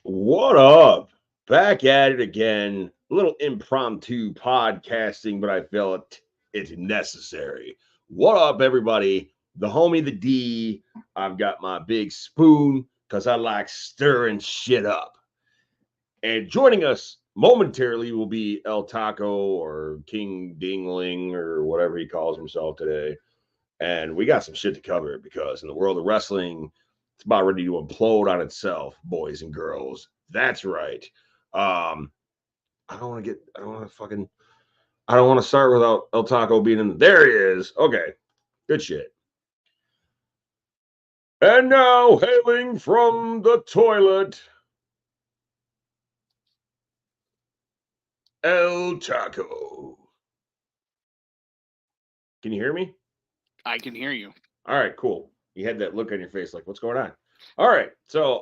What up? Back at it again. A little impromptu podcasting, but I feel it's necessary. What up, everybody? The homie, the D. I've got my big spoon because I like stirring shit up. And joining us momentarily will be El Taco or King Dingling or whatever he calls himself today. And we got some shit to cover because in the world of wrestling, it's about ready to implode on itself, boys and girls. That's right. Um, I don't want to fucking, I don't want to start without El Taco being in. There he is. Okay, good shit. And now, hailing from the toilet, El Taco. Can you hear me? I can hear you. All right, cool. You had that look on your face like, what's going on? All right. So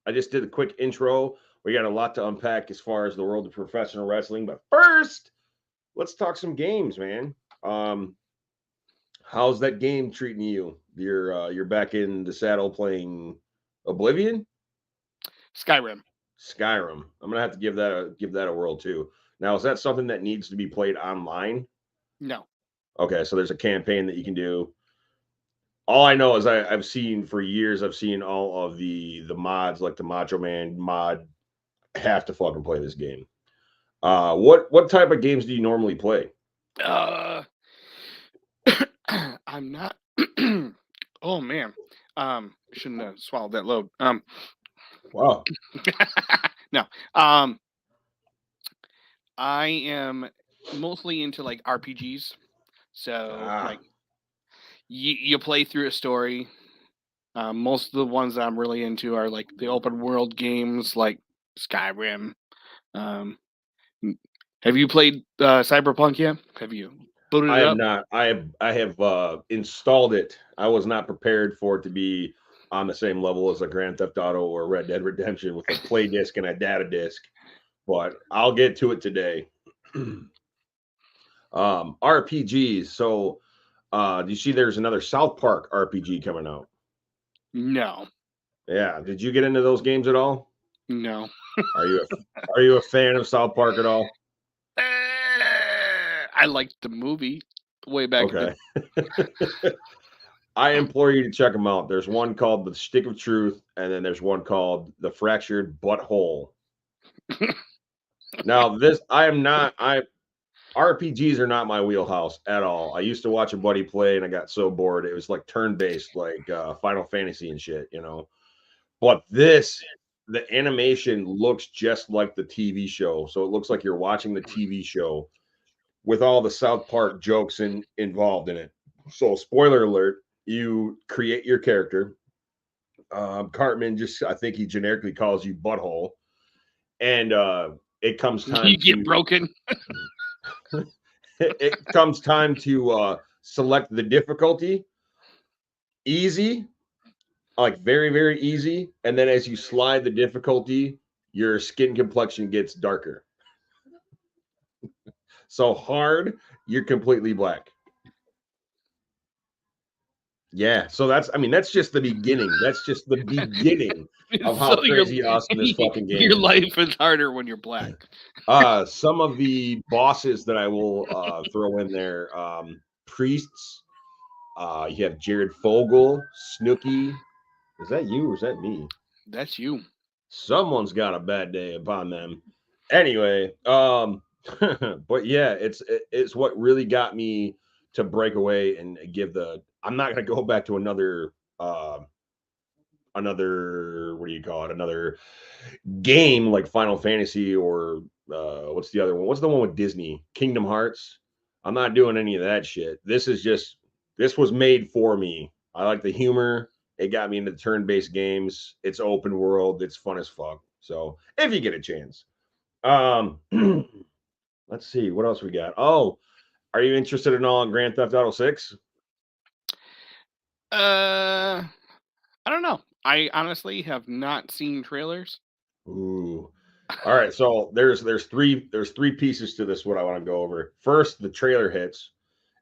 I just did a quick intro. We got a lot to unpack as far as the world of professional wrestling. But first, let's talk some games, man. Um, how's that game treating you? You're back in the saddle playing Oblivion? Skyrim. Skyrim. I'm gonna have to give that a whirl too. Now, is that something that needs to be played online? No. Okay, so there's a campaign that you can do. All I know is I've seen for years. I've seen all of the mods, like the Macho Man mod. Have to fucking play this game. What type of games do you normally play? Uh, I'm not. Oh man. Shouldn't have swallowed that load. Wow. No. I am mostly into like RPGs. So Ah, like you play through a story. Most of the ones that I'm really into are like the open world games, like Skyrim. Um, m- have you played Cyberpunk yet? Have you booted I it have up? not. I have installed it. I was not prepared for it to be on the same level as a Grand Theft Auto or Red Dead Redemption with a play disc and a data disc, but I'll get to it today. RPGs. So, do you see there's another South Park RPG coming out? No, Yeah. Did you get into those games at all? no. Are you a fan of South Park at all? I liked the movie way back then. Okay. I implore you to check them out. There's one called The Stick of Truth, and then there's one called The Fractured Butthole. Now, this I am not. I RPGs are not my wheelhouse at all. I used to watch a buddy play, and I got so bored. It was like turn based, like Final Fantasy and shit, you know. But the animation looks just like the TV show, so it looks like you're watching the TV show with all the South Park jokes involved in it. So, spoiler alert: you create your character. Cartman just, I think he generically calls you butthole, and it comes You time get to broken. it comes time to select the difficulty. Easy, like very very easy, and then as you slide the difficulty, your skin complexion gets darker. So hard, you're completely black. Yeah, so that's just the beginning. That's just the beginning of how So crazy awesome this fucking game your is. life is harder when you're black. Some of the bosses that I will throw in there, priests. You have Jared Fogle, Snooky. Is that you or is that me? That's you. Someone's got a bad day upon them. Anyway, but yeah, it's what really got me to break away and give the. I'm not gonna go back to another what do you call it, another game like Final Fantasy or what's the other one? What's the one with Disney? Kingdom Hearts. I'm not doing any of that shit. This was made for me. I like the humor. It got me into turn-based games. It's open world. It's fun as fuck. So if you get a chance, um, let's see what else we got. Oh, are you interested in all in Grand Theft Auto 6? Uh, I don't know. I honestly have not seen trailers. Ooh. All right, so there's three pieces to this. What I want to go over first, the trailer hits,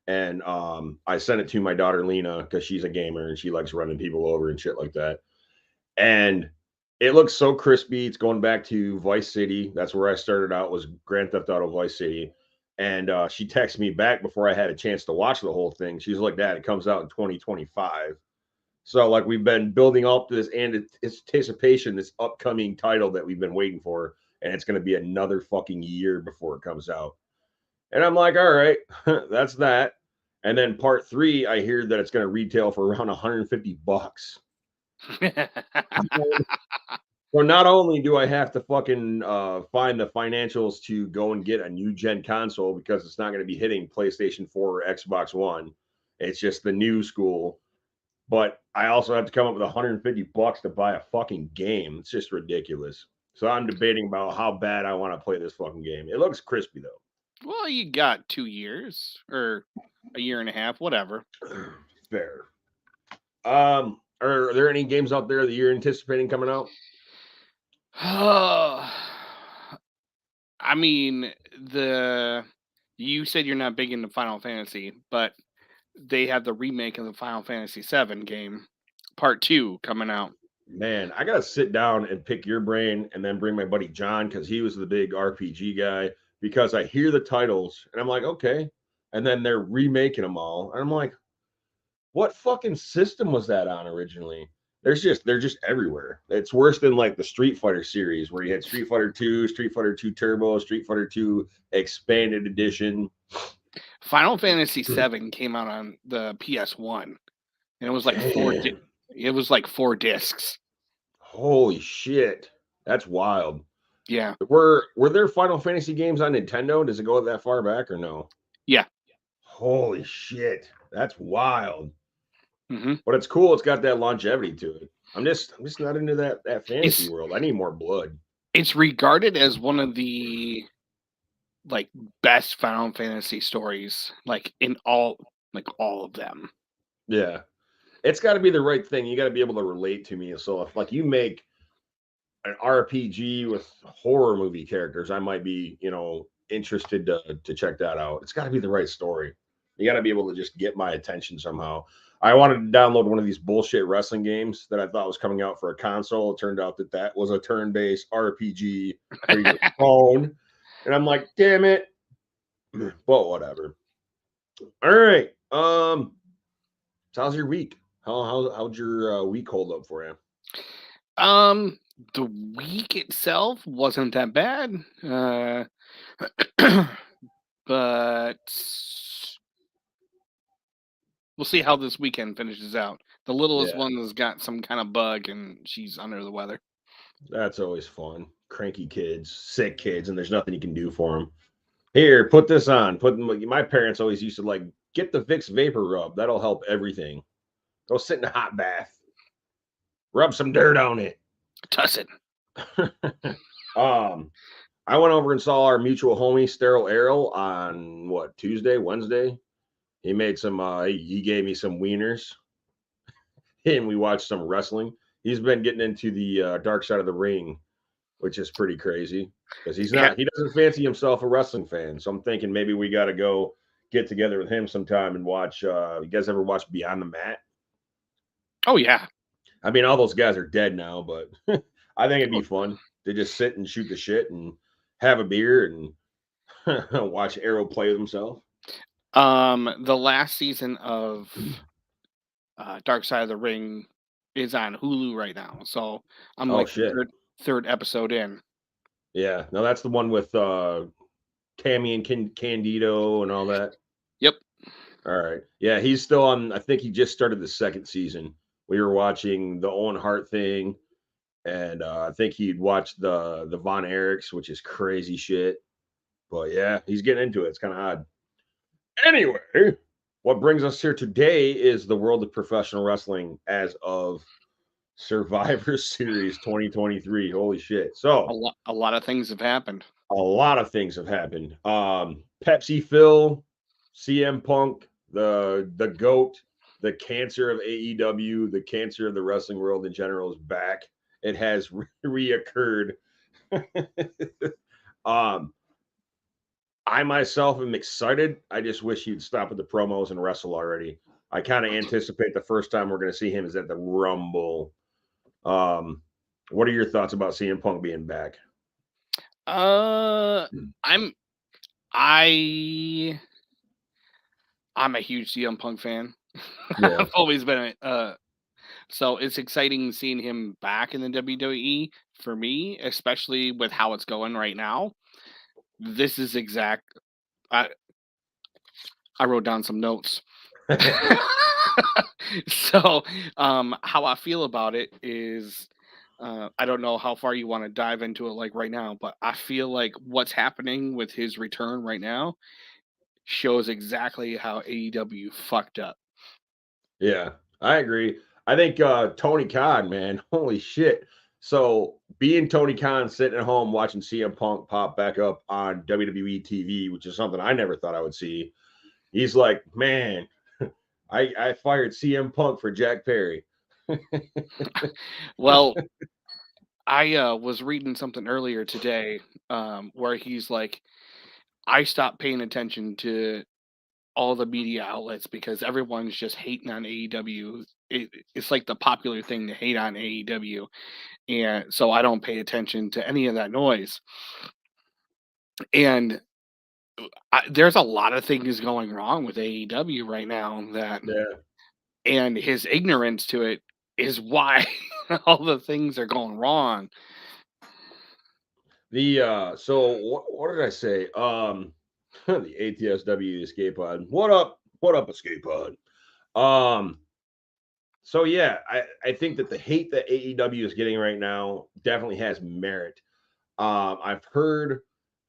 and I sent it to my daughter Lena because she's a gamer and she likes running people over and shit like that. And It looks so crispy. It's going back to Vice City. That's where I started out, was Grand Theft Auto Vice City. And she texted me back before I had a chance to watch the whole thing. She's like, "Dad, it comes out in 2025." So like we've been building up to this anticipation, this upcoming title that we've been waiting for, and it's going to be another fucking year before it comes out. And I'm like, all right, that's that. And then part 3, I hear that it's going to retail for around $150. So not only do I have to fucking find the financials to go and get a new gen console because it's not going to be hitting PlayStation 4 or Xbox One, it's just the new school. But I also have to come up with $150 to buy a fucking game. It's just ridiculous. So I'm debating about how bad I want to play this fucking game. It looks crispy though. Well, you got 2 years or a year and a half, whatever. Fair. Are there any games out there that you're anticipating coming out? I mean, you said you're not big into Final Fantasy, but they have the remake of the Final Fantasy VII game, Part 2, coming out. Man, I gotta sit down and pick your brain and then bring my buddy John because he was the big RPG guy. Because I hear the titles and I'm like, okay. And then they're remaking them all. And I'm like, what fucking system was that on originally? They're just everywhere. It's worse than like the Street Fighter series where you had Street Fighter 2, Street Fighter 2 Turbo, Street Fighter 2 Expanded Edition. Final Fantasy VII came out on the PS1, and it was like it was like 4 discs. Holy shit. That's wild. Yeah. Were there Final Fantasy games on Nintendo? Does it go that far back or no? Yeah. Holy shit. That's wild. Mm-hmm. But it's cool. It's got that longevity to it. I'm just not into that fantasy world. I need more blood. It's regarded as one of the like best Final Fantasy stories, like in all of them. Yeah. It's got to be the right thing. You got to be able to relate to me. So if like you make an RPG with horror movie characters, I might be, interested to check that out. It's got to be the right story. You got to be able to just get my attention somehow. I wanted to download one of these bullshit wrestling games that I thought was coming out for a console. It turned out that was a turn-based RPG for your phone. And I'm like, damn it. But whatever. All right. So how's your week? How'd your week hold up for you? The week itself wasn't that bad. But we'll see how this weekend finishes out. The littlest one has got some kind of bug and she's under the weather. That's always fun. Cranky kids, sick kids, and there's nothing you can do for them. Here, put this on. My parents always used to like, get the Vicks Vapor Rub. That'll help everything. Go sit in a hot bath. Rub some dirt on it. Tuss it. I went over and saw our mutual homie, Sterile Errol, on Tuesday, Wednesday. He made some, he gave me some wieners and we watched some wrestling. He's been getting into the dark side of the ring, which is pretty crazy because he doesn't fancy himself a wrestling fan. So I'm thinking maybe we got to go get together with him sometime and watch. You guys ever watch Beyond the Mat? Oh, yeah. I mean, all those guys are dead now, but I think it'd be fun to just sit and shoot the shit and have a beer and watch Arrow play with himself. The last season of Dark Side of the Ring is on Hulu right now, so I'm third episode in. Yeah, no, that's the one with Tammy and Candido and all that. Yep. All right. Yeah, he's still on. I think he just started the second season. We were watching the Owen Hart thing, and I think he'd watched the Von Erichs, which is crazy shit. But yeah, he's getting into it. It's kind of odd. Anyway, what brings us here today is the world of professional wrestling as of Survivor Series 2023. Holy shit. So a lot of things have happened. A lot of things have happened. Pepsi Phil, CM Punk, the GOAT, the cancer of AEW, the cancer of the wrestling world in general is back. It has reoccurred. I myself am excited. I just wish he'd stop at the promos and wrestle already. I kind of anticipate the first time we're going to see him is at the Rumble. What are your thoughts about CM Punk being back? I'm I I'm a huge CM Punk fan. Yeah. I've always been so it's exciting seeing him back in the WWE for me, especially with how it's going right now. This is exact I I wrote down some notes. So, how I feel about it is, I don't know how far you want to dive into it like right now, but I feel like what's happening with his return right now shows exactly how AEW fucked up. Yeah, I agree. I think Tony Khan, man, holy shit. So being Tony Khan sitting at home watching CM Punk pop back up on WWE TV, which is something I never thought I would see. He's like, man, I fired CM Punk for Jack Perry. Well, I was reading something earlier today where he's like, I stopped paying attention to all the media outlets because everyone's just hating on AEW. It's like the popular thing to hate on AEW, and so I don't pay attention to any of that noise. And there's a lot of things going wrong with AEW right now that, Yeah. and his ignorance to it is why all the things are going wrong. The so what did I say? The ATSW escape pod. What up? What up, escape pod? Um, so yeah, I think that the hate that AEW is getting right now definitely has merit. I've heard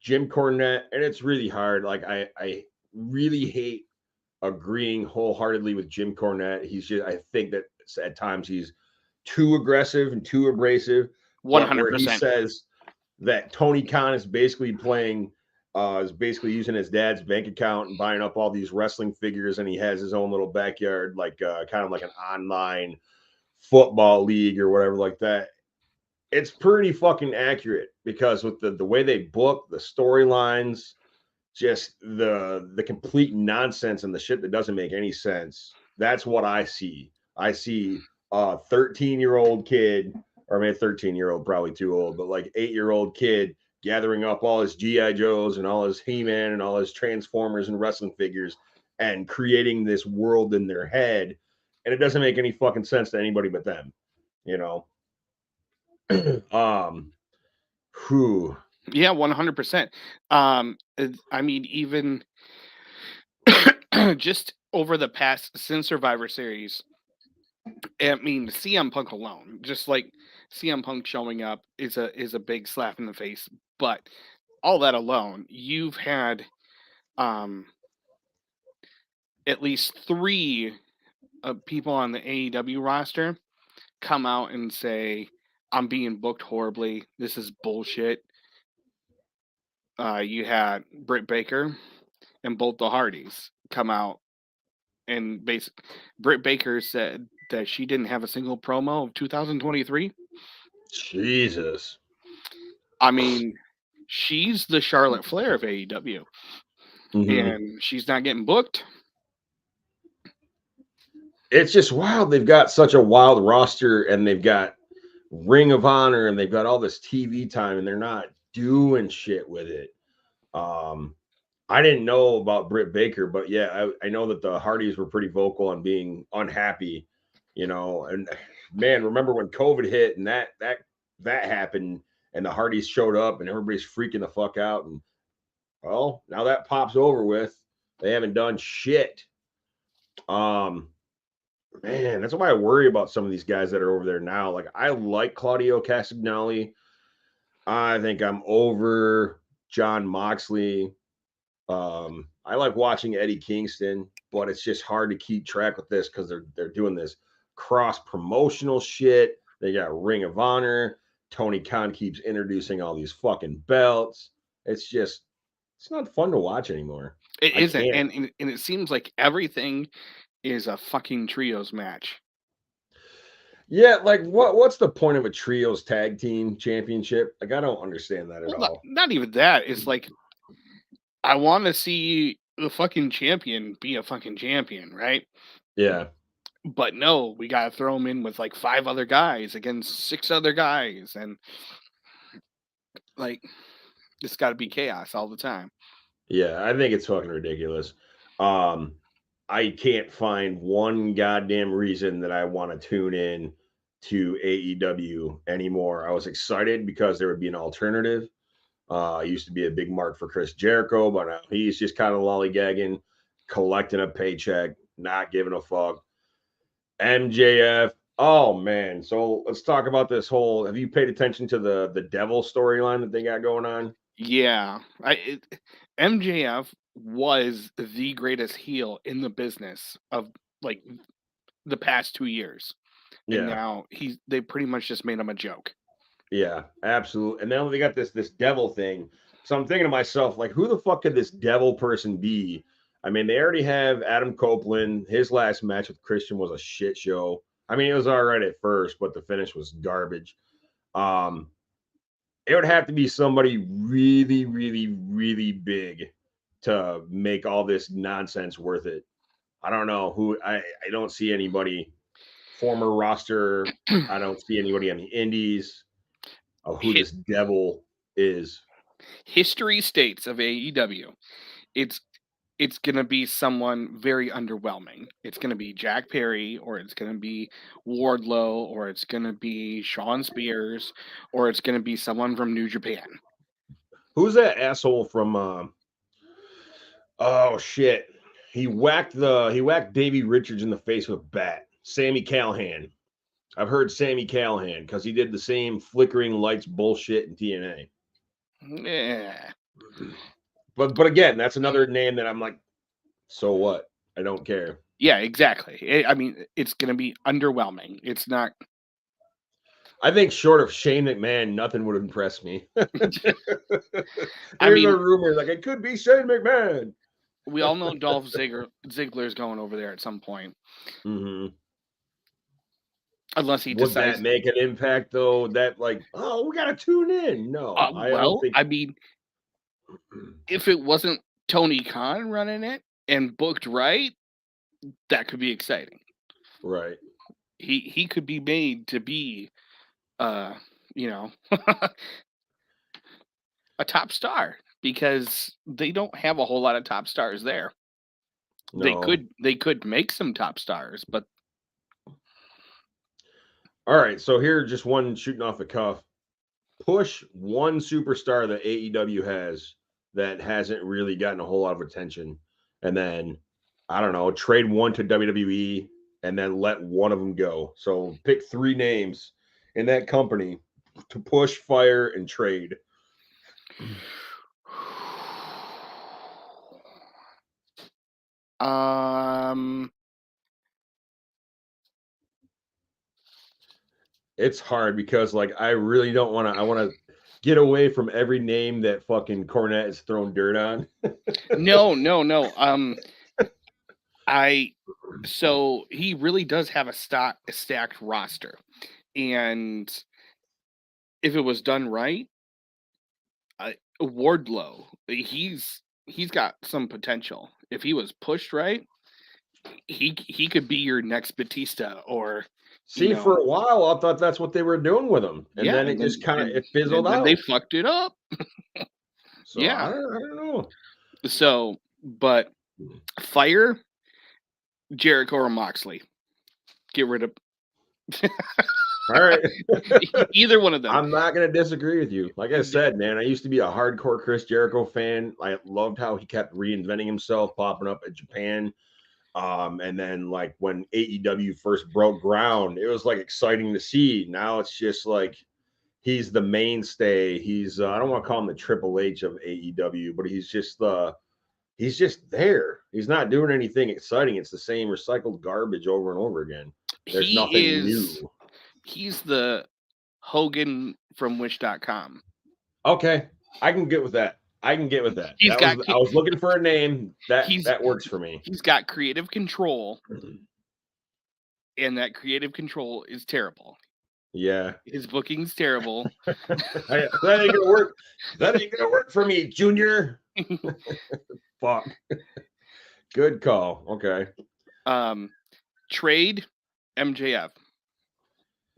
Jim Cornette, and it's really hard. Like I really hate agreeing wholeheartedly with Jim Cornette. He's just I think that at times he's too aggressive and too abrasive. One But hundred where he percent. says that Tony Khan is basically playing is basically using his dad's bank account and buying up all these wrestling figures, and he has his own little backyard, like kind of like an online football league or whatever like that. It's pretty fucking accurate because with the way they book the storylines, just the complete nonsense and the shit that doesn't make any sense. That's what I see. I see a 13-year-old kid, or maybe 13-year-old, probably too old, but like 8-year-old kid gathering up all his GI Joes and all his He-Man and all his Transformers and wrestling figures and creating this world in their head, and it doesn't make any fucking sense to anybody but them, you know. um, who? Yeah, 100%. I mean, even just over the past since Survivor Series, I mean, CM Punk alone, just like CM Punk showing up is a big slap in the face. But all that alone, you've had um at least three people on the AEW roster come out and say, "I'm being booked horribly. This is bullshit." You had Britt Baker and both the Hardys come out and basically, Britt Baker said that she didn't have a single promo of 2023. Jesus. I mean, she's the Charlotte Flair of AEW, Mm-hmm. and she's not getting booked. It's just wild. They've got such a wild roster, and they've got Ring of Honor, and they've got all this TV time, and they're not doing shit with it. Um, I didn't know about Britt Baker, but yeah, I know that the Hardys were pretty vocal on being unhappy, you know. And man, remember when COVID hit and that happened, and the Hardys showed up, and everybody's freaking the fuck out. And well, now that pops over with, they haven't done shit. Um, Man, that's why I worry about some of these guys that are over there now. Like I like Claudio Castagnoli. I think I'm over John Moxley. I like watching Eddie Kingston, but it's just hard to keep track with this because they're doing this cross promotional shit. They got Ring of Honor. Tony Khan keeps introducing all these fucking belts. It's not fun to watch anymore. It I isn't, can't. and it seems like everything is a fucking trios match. Yeah, like what's the point of a trios tag team championship? Like I don't understand that at Well, all. not even that. It's like I want to see the fucking champion be a fucking champion, right? Yeah. But no, we gotta throw him in with like 5 other guys against 6 other guys, and like it's got to be chaos all the time. Yeah, I think it's fucking ridiculous. I can't find one goddamn reason that I want to tune in to AEW anymore. I was excited because there would be an alternative. I used to be a big mark for Chris Jericho, but now he's just kind of lollygagging, collecting a paycheck, not giving a fuck. MJF. Oh man. So let's talk about this whole. Have you paid attention to the devil storyline that they got going on? Yeah, MJF was the greatest heel in the business of like the past 2 years, and Yeah. now they pretty much just made him a joke. Yeah, absolutely. And now they got this devil thing. So I'm thinking to myself, like, who the fuck could this devil person be? I mean, they already have Adam Copeland. His last match with Christian was a shit show. I mean, it was all right at first, but the finish was garbage. Um, it would have to be somebody really, really, really big to make all this nonsense worth it. I don't know who. I don't see anybody former roster. I don't see anybody on the indies of who Hit this devil is. history states of AEW, it's it's gonna be someone very underwhelming. It's gonna be Jack Perry, or it's gonna be Wardlow, or it's gonna be Shawn Spears, or it's gonna be someone from New Japan. Who's that asshole from oh shit. He whacked Davey Richards in the face with a bat. Sammy Callahan. I've heard Sammy Callahan because he did the same flickering lights bullshit in TNA. Yeah. But again, that's another name that I'm like, so what? I don't care. Yeah, exactly. I mean, it's gonna be underwhelming. It's not. I think short of Shane McMahon, nothing would impress me. There's I mean, a rumor like it could be Shane McMahon. we all know Dolph Ziggler's going over there at some point, Mm-hmm. unless he Would decides. that make an impact though? That like, oh, we gotta tune in. No, I don't think. I mean, if it wasn't Tony Khan running it and booked right, that could be exciting. Right. He could be made to be, you know, a top star, because they don't have a whole lot of top stars there. No. They could make some top stars, but All right. So here, just one shooting off the cuff. Push one superstar that AEW has that hasn't really gotten a whole lot of attention, and then I don't know, trade one to WWE, and then let one of them go. So pick 3 names in that company to push, fire, and trade. It's hard because like I really don't want to. I want to get away from every name that fucking Cornette is throwing dirt on. no. So he really does have a stacked roster, and if it was done right, Wardlow, he's got some potential. If he was pushed right, he could be your next Batista, or See, for a while, I thought that's what they were doing with him, and then it just kind of it fizzled out. They fucked it up. So yeah, I don't know. So, but fire Jericho or Moxley. Get rid of. All right. Either one of them. I'm not going to disagree with you. Like I said, man, I used to be a hardcore Chris Jericho fan. I loved how he kept reinventing himself, popping up at Japan. And then like when AEW first broke ground, it was like exciting to see. Now it's just like he's the mainstay. He's I don't want to call him the Triple H of AEW, but he's just there. He's not doing anything exciting. It's the same recycled garbage over and over again. There's nothing new. He's the Hogan from Wish.com. Okay. I can get with that. I was looking for a name that works for me. He's got creative control, and that creative control is terrible. Yeah. His booking's terrible. That ain't gonna work. That ain't gonna work for me, Junior. Fuck. Good call. Okay. Trade MJF.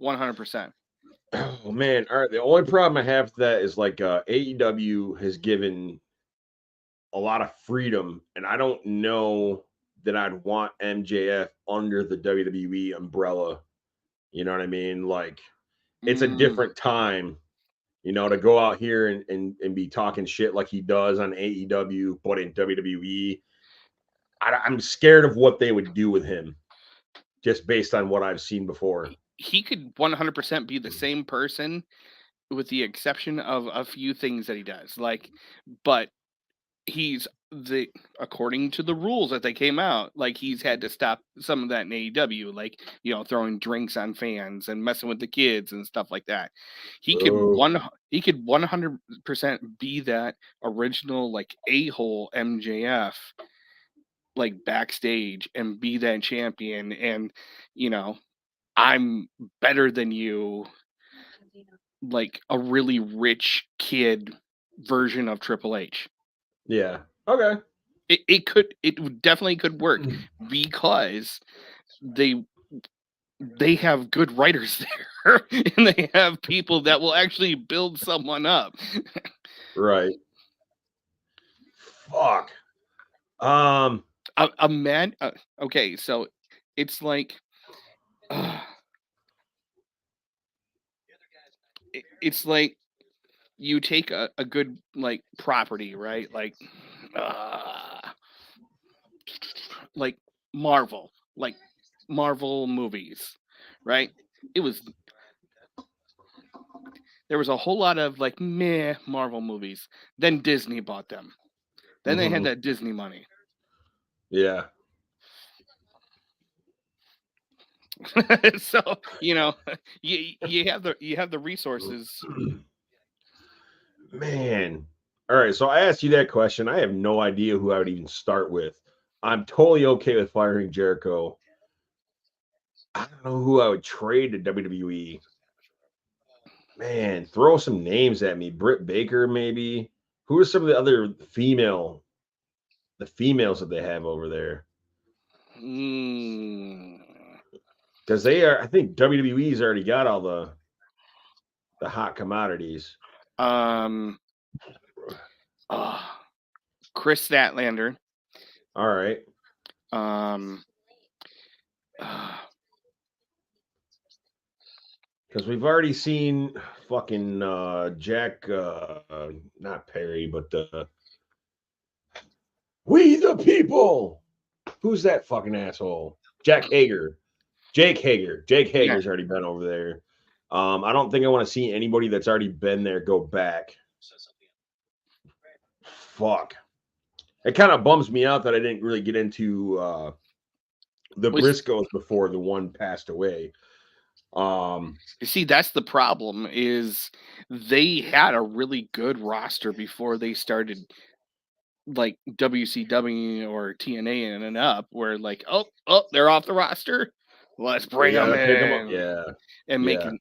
100%. Oh man, all right. The only problem I have with that is like AEW has given a lot of freedom, and I don't know that I'd want MJF under the WWE umbrella. You know what I mean? Like it's a different time, to go out here and be talking shit like he does on AEW, but in WWE, I'm scared of what they would do with him just based on what I've seen before. He could 100% be the same person with the exception of a few things that he does. But he's according to the rules that they came out, like he's had to stop some of that in AEW, like throwing drinks on fans and messing with the kids and stuff like that. He could 100% be that original like a-hole MJF, like backstage, and be that champion, and I'm better than you, like a really rich kid version of Triple H. Yeah. Okay. It definitely could work because they have good writers there and they have people that will actually build someone up. Right. Fuck. A man. Okay, so it's like it's like you take a good like property, right? Like Marvel, like Marvel movies, right? There was a whole lot of like meh Marvel movies. Then Disney bought them. Then they had that Disney money. Yeah. So you have the resources. Man. All right. So I asked you that question. I have no idea who I would even start with. I'm totally okay with firing Jericho. I don't know who I would trade to WWE. Man, throw some names at me. Britt Baker, maybe. Who are some of the other females that they have over there? Because they are, I think WWE's already got all the hot commodities. Chris Statlander. All right. Because we've already seen fucking Jack, not Perry, but We the People. Who's that fucking asshole? Jake Hager. Jake Hager's already been over there. I don't think I want to see anybody that's already been there go back. Fuck. It kind of bums me out that I didn't really get into the Briscoes before the one passed away. You see, that's the problem, is they had a really good roster before they started like WCW or TNA and up, where like, oh, they're off the roster. Let's bring them in. Yeah. And make it.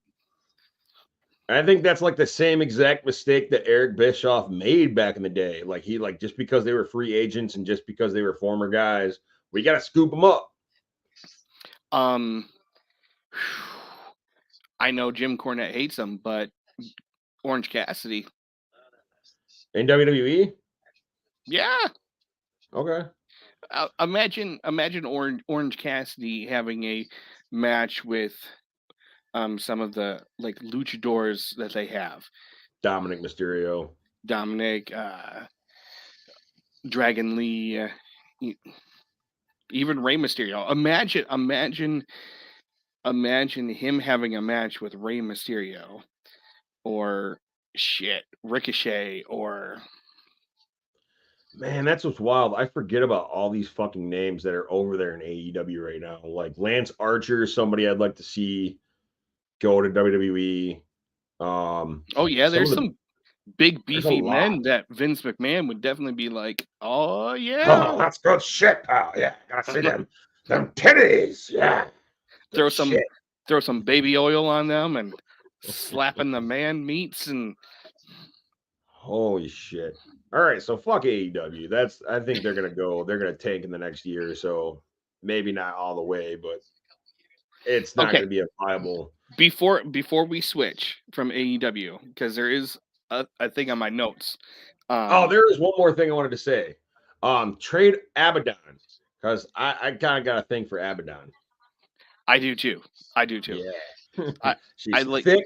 I think that's like the same exact mistake that Eric Bischoff made back in the day. Like just because they were free agents and just because they were former guys, we got to scoop them up. I know Jim Cornette hates them, but Orange Cassidy in WWE. Yeah. Okay. Imagine Orange Cassidy having a match with some of the like luchadors that they have. Dominic Mysterio. Dragon Lee, even Rey Mysterio. Imagine him having a match with Rey Mysterio, or Ricochet, or man, that's what's wild. I forget about all these fucking names that are over there in AEW right now. Like Lance Archer, somebody I'd like to see go to WWE. Oh yeah, there's some big beefy men that Vince McMahon would definitely be like, oh yeah, oh, that's good shit, pal. Yeah, gotta see them titties. Yeah, throw some baby oil on them and slapping the man meats and holy shit. All right, so fuck AEW. I think they're gonna tank in the next year or so. Maybe not all the way, but it's not Okay. going to be a viable. Before we switch from AEW, because there is a thing on my notes. There is one more thing I wanted to say. Trade Abaddon, because I kind of got a thing for Abaddon. I do too. Yeah. I She's like. thick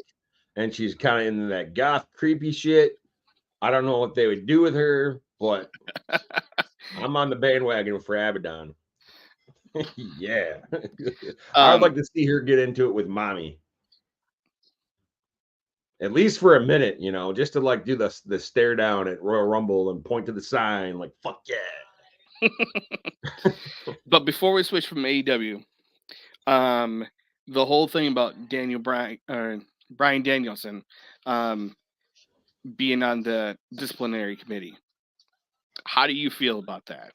and she's kind of into that goth creepy shit. I don't know what they would do with her, but I'm on the bandwagon for Abaddon. Yeah. I would like to see her get into it with mommy. At least for a minute, just to like do the stare down at Royal Rumble and point to the sign, like fuck yeah. But before we switch from AEW, the whole thing about Bryan Danielson, being on the disciplinary committee. How do you feel about that?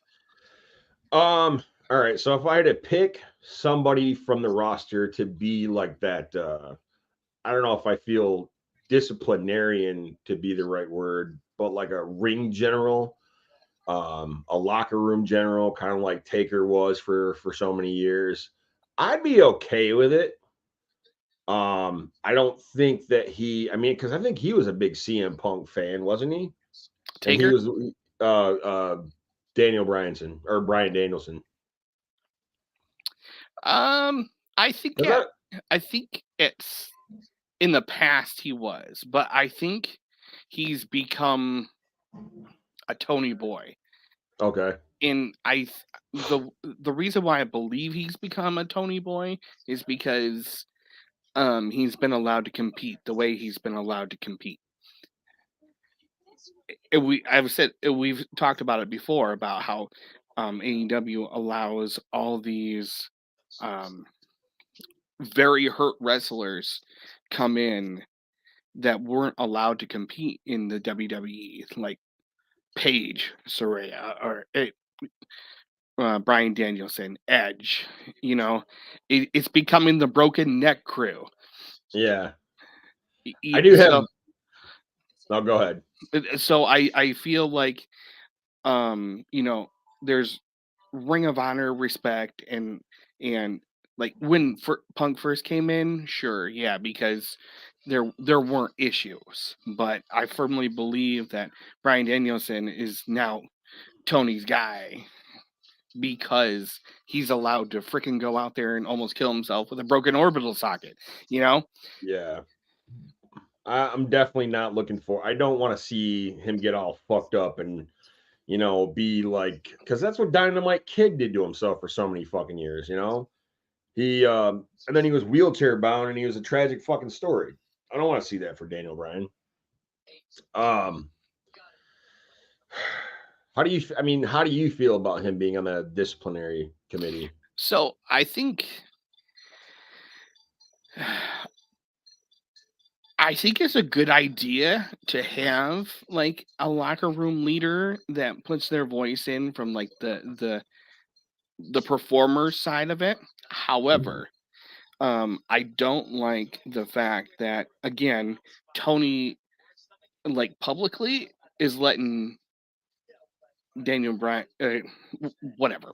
All right. So if I had to pick somebody from the roster to be like that, I don't know if I feel disciplinarian to be the right word, but like a ring general, a locker room general, kind of like Taker was for so many years, I'd be okay with it. I don't think that because I think he was a big CM Punk fan, wasn't he? And he Taker? was Daniel Bryanson or Bryan Danielson. I think I think it's in the past he was, but I think he's become a Tony boy. Okay. And the reason why I believe he's become a Tony boy is because he's been allowed to compete the way he's been allowed to compete. We've talked about it before about how AEW allows all these very hurt wrestlers come in that weren't allowed to compete in the WWE, like Paige, Saraya, or Bryan Danielson, Edge. It's becoming the broken neck crew. Yeah. I do have. Oh, go ahead. So I feel like, there's Ring of Honor respect and like when Punk first came in, sure, yeah, because there weren't issues, but I firmly believe that Bryan Danielson is now Tony's guy because he's allowed to freaking go out there and almost kill himself with a broken orbital socket, Yeah. I'm definitely not looking for. I don't want to see him get all fucked up and be like, because that's what Dynamite Kid did to himself for so many fucking years. He and then he was wheelchair bound and he was a tragic fucking story. I don't want to see that for Daniel Bryan. How do you feel about him being on the disciplinary committee? So I think it's a good idea to have like a locker room leader that puts their voice in from like the performer side of it. However, I don't like the fact that again Tony, like publicly, is letting Daniel Bryan, whatever,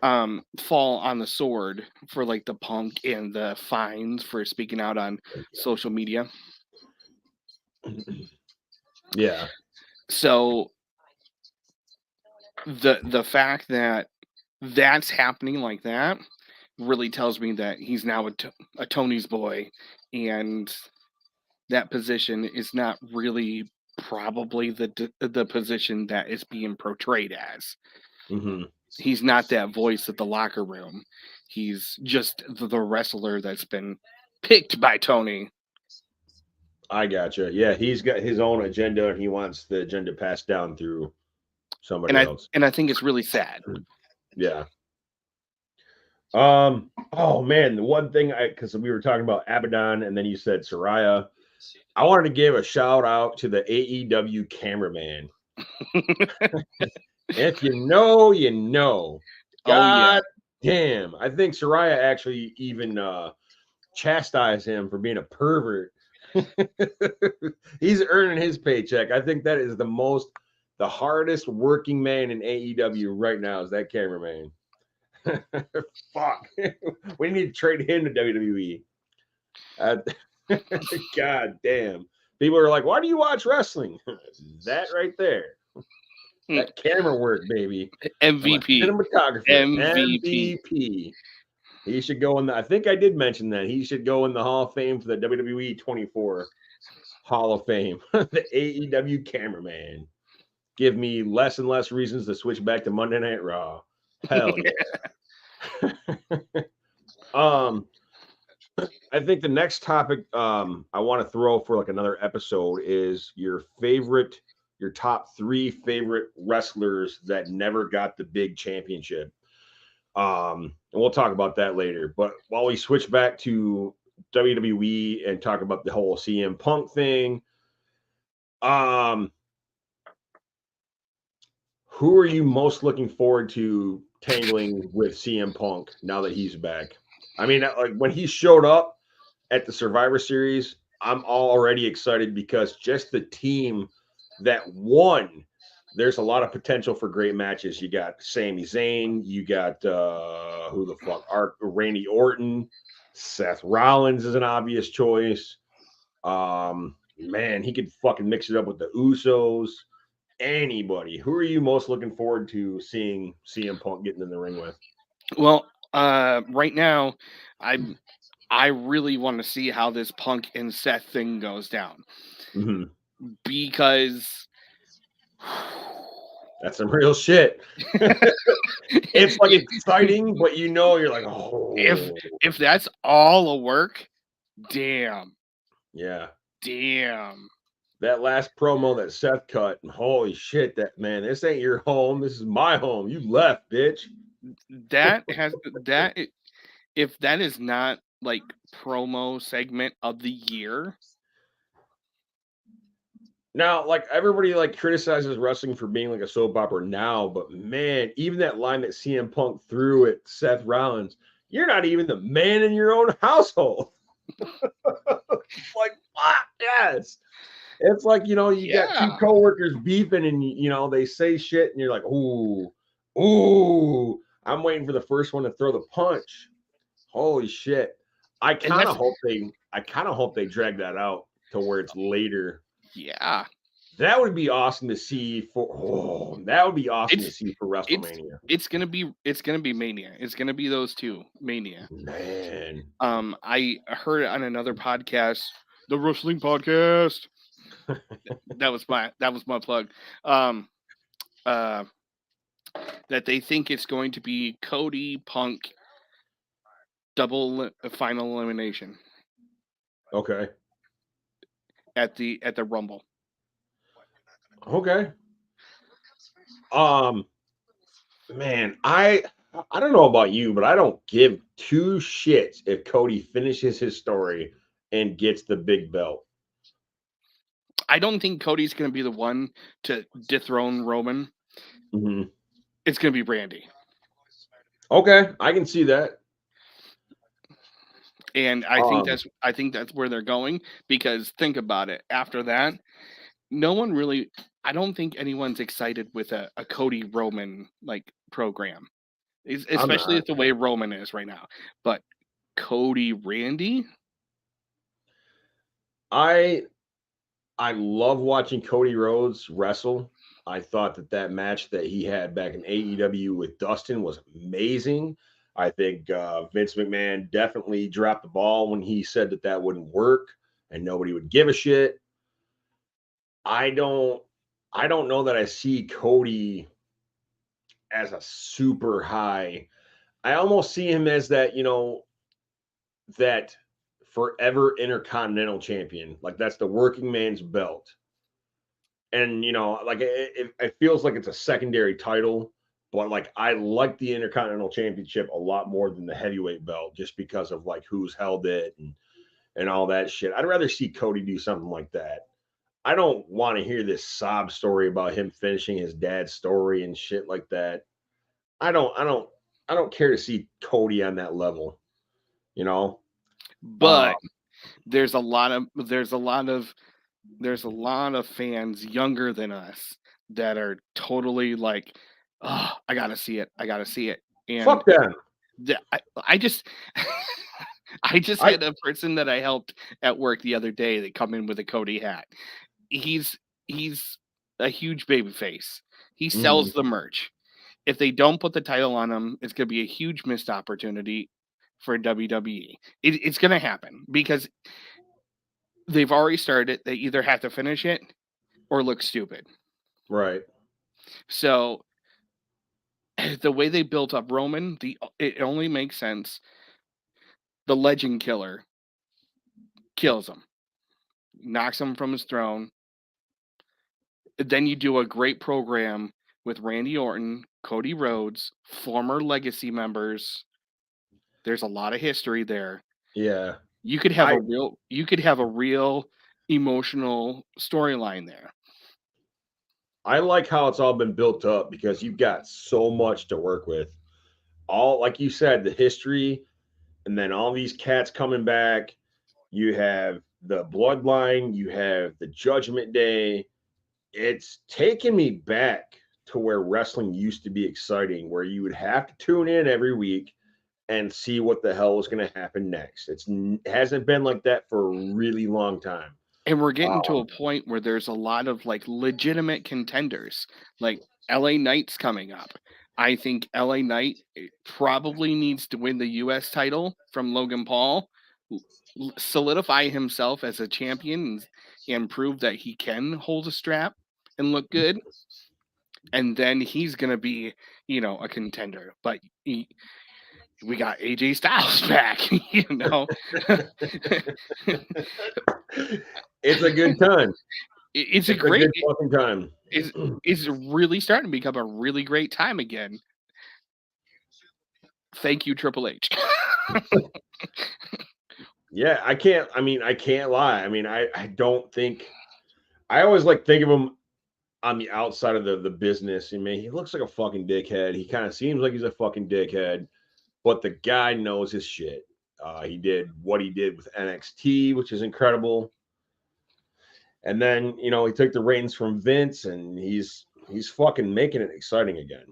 fall on the sword for like the Punk and the fines for speaking out on social media. Yeah. So the fact that that's happening like that really tells me that he's now a Tony's boy, and that position is not really probably the position that is being portrayed as. He's not that voice of the locker room. He's just the wrestler that's been picked by Tony. I gotcha. Yeah, he's got his own agenda and he wants the agenda passed down through somebody else. And I think it's really sad. Yeah. Oh man, the one thing because we were talking about Abaddon and then you said Saraya. I wanted to give a shout out to the AEW cameraman. If you know, you know. God damn. I think Saraya actually even chastised him for being a pervert. He's earning his paycheck. I think that is the hardest working man in AEW right now is that cameraman. Fuck. We need to trade him to WWE. Uh, God damn. People are like, why do you watch wrestling? That right there. That camera work, baby. I'm a MVP. cinematographer. MVP. MVP. He should go in the, I think I did mention that. He should go in the Hall of Fame for the WWE 24 Hall of Fame. The AEW cameraman. Give me less and less reasons to switch back to Monday Night Raw. Hell yeah. I think the next topic I want to throw for like another episode is your top 3 favorite wrestlers that never got the big championship. And we'll talk about that later. But while we switch back to WWE and talk about the whole CM Punk thing, who are you most looking forward to tangling with CM Punk now that he's back? I mean, like when he showed up at the Survivor Series, I'm already excited because just the team that won, there's a lot of potential for great matches. You got Sami Zayn, you got who the fuck, Randy Orton, Seth Rollins is an obvious choice. Man, he could fucking mix it up with the Usos. Anybody. Who are you most looking forward to seeing CM Punk getting in the ring with? Well, right now, I really want to see how this Punk and Seth thing goes down. Mm-hmm. Because that's some real shit. It's like exciting, but you're like, oh. If that's all a work, damn. Yeah. Damn. That last promo that Seth cut, holy shit, that man, this ain't your home. This is my home. You left, bitch. That has that if that is not like promo segment of the year. Now, like everybody like criticizes wrestling for being like a soap opera now, but man, even that line that CM Punk threw at Seth Rollins, you're not even the man in your own household. Like, fuck, yes. It's like, you got 2 coworkers beefing and, they say shit and you're like, ooh, I'm waiting for the first one to throw the punch. Holy shit. I kind of hope they drag that out to where it's later. Yeah. That would be awesome to see for WrestleMania. It's gonna be Mania. It's gonna be those two, Mania. Man. I heard it on another podcast, the Wrestling Podcast. that was my plug. That they think it's going to be Cody Punk double final elimination. Okay. At the Rumble. Okay. Man, I don't know about you, but I don't give 2 shits if Cody finishes his story and gets the big belt. I don't think Cody's going to be the one to dethrone Roman. Mm-hmm. It's going to be Randy. Okay, I can see that. And I think that's where they're going, because think about it. After that, I don't think anyone's excited with a Cody Roman like program, especially with the way Roman is right now. But Cody Randy, I love watching Cody Rhodes wrestle. I thought that match that he had back in AEW with Dustin was amazing. I think Vince McMahon definitely dropped the ball when he said that wouldn't work and nobody would give a shit. I don't know that I see Cody as a super high. I almost see him as that, that forever Intercontinental Champion. Like that's the working man's belt. And, like it feels like it's a secondary title, but like I like the Intercontinental Championship a lot more than the heavyweight belt just because of like who's held it and all that shit. I'd rather see Cody do something like that. I don't want to hear this sob story about him finishing his dad's story and shit like that. I don't care to see Cody on that level, But there's a lot of fans younger than us that are totally like, oh, I gotta see it. And fuck them. I just I just had a person that I helped at work the other day that come in with a Cody hat. He's a huge baby face. He sells the merch. If they don't put the title on him, it's going to be a huge missed opportunity for WWE. It's going to happen because they've already started it. They either have to finish it or look stupid. Right. So the way they built up Roman, it only makes sense. The Legend Killer kills him, knocks him from his throne. Then you do a great program with Randy Orton, Cody Rhodes, former Legacy members. There's a lot of history there. Yeah. You could have a real emotional storyline there. I like how it's all been built up because you've got so much to work with. All, like you said, the history, and then all these cats coming back. You have the Bloodline, you have the Judgment Day. It's taken me back to where wrestling used to be exciting, where you would have to tune in every week and see what the hell was going to happen next. It hasn't been like that for a really long time. And we're getting to a point where there's a lot of like legitimate contenders, like LA Knight's coming up. I think LA Knight probably needs to win the US title from Logan Paul, solidify himself as a champion and prove that he can hold a strap and look good. And then he's going to be, a contender. But we got AJ Styles back, It's a good time. It's a great fucking time. It's really starting to become a really great time again. Thank you, Triple H. Yeah, I can't lie. I mean, I don't think, I always think of him on the outside of the business. I mean, he looks like a fucking dickhead. He kind of seems like he's a fucking dickhead, but the guy knows his shit. He did what he did with NXT, which is incredible. And then, he took the reins from Vince, and he's fucking making it exciting again.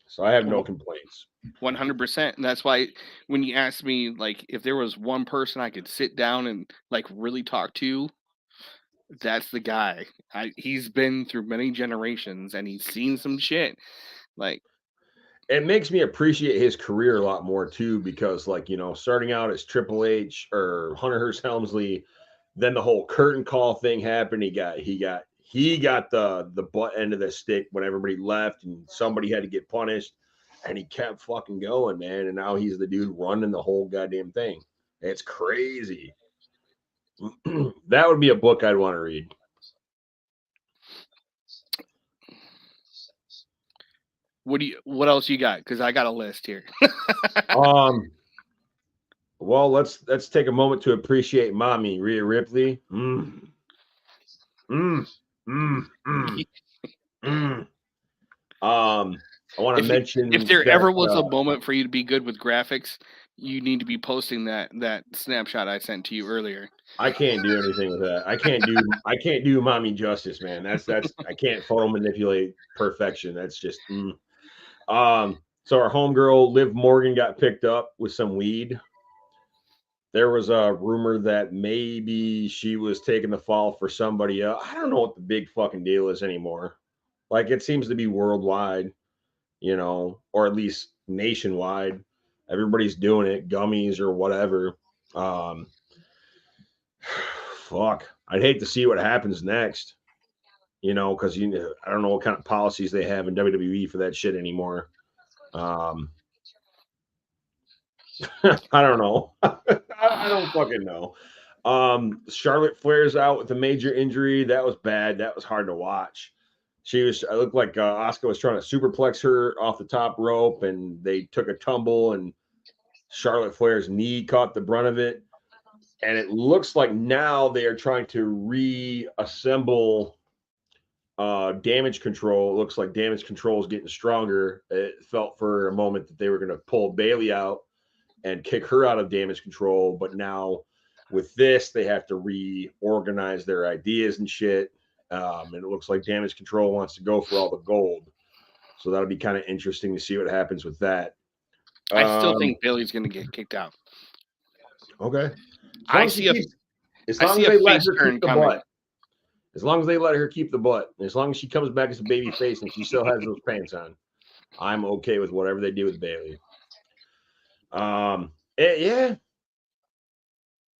So I have no complaints. 100%. And that's why when you asked me, if there was one person I could sit down and really talk to, that's the guy. He's been through many generations and he's seen some shit. It makes me appreciate his career a lot more too, because starting out as Triple H or Hunter Hearst Helmsley, then the whole curtain call thing happened. He got the butt end of the stick when everybody left and somebody had to get punished, and he kept fucking going, man. And now he's the dude running the whole goddamn thing. It's crazy. That would be a book I'd want to read. What else you got? Because I got a list here. Well, let's take a moment to appreciate Mommy Rhea Ripley. I want to mention, if there ever was a moment for you to be good with graphics, you need to be posting that snapshot I sent to you earlier. I can't do anything with that. I can't do Mommy justice, man. That's I can't photo manipulate perfection. That's just So our homegirl Liv Morgan got picked up with some weed. There was a rumor that maybe she was taking the fall for somebody else. I don't know what the big fucking deal is anymore. It seems to be worldwide, or at least nationwide. Everybody's doing it, gummies or whatever. Fuck. I'd hate to see what happens next, because I don't know what kind of policies they have in WWE for that shit anymore. I don't know. I don't fucking know. Charlotte Flair's out with a major injury. That was bad. That was hard to watch. It looked like Asuka was trying to superplex her off the top rope, and they took a tumble, and Charlotte Flair's knee caught the brunt of it. And it looks like now they are trying to reassemble Damage Control. It looks like Damage Control is getting stronger. It felt for a moment that they were going to pull Bayley out and kick her out of Damage Control. But now with this, they have to reorganize their ideas and shit. And it looks like Damage Control wants to go for all the gold. So that'll be kind of interesting to see what happens with that. I still think Bailey's going to get kicked out. Okay. I see as long as they let her keep the coming. butt. As long as they let her keep the butt. As long as she comes back as a baby face and she still has those pants on, I'm okay with whatever they do with Bailey. Yeah.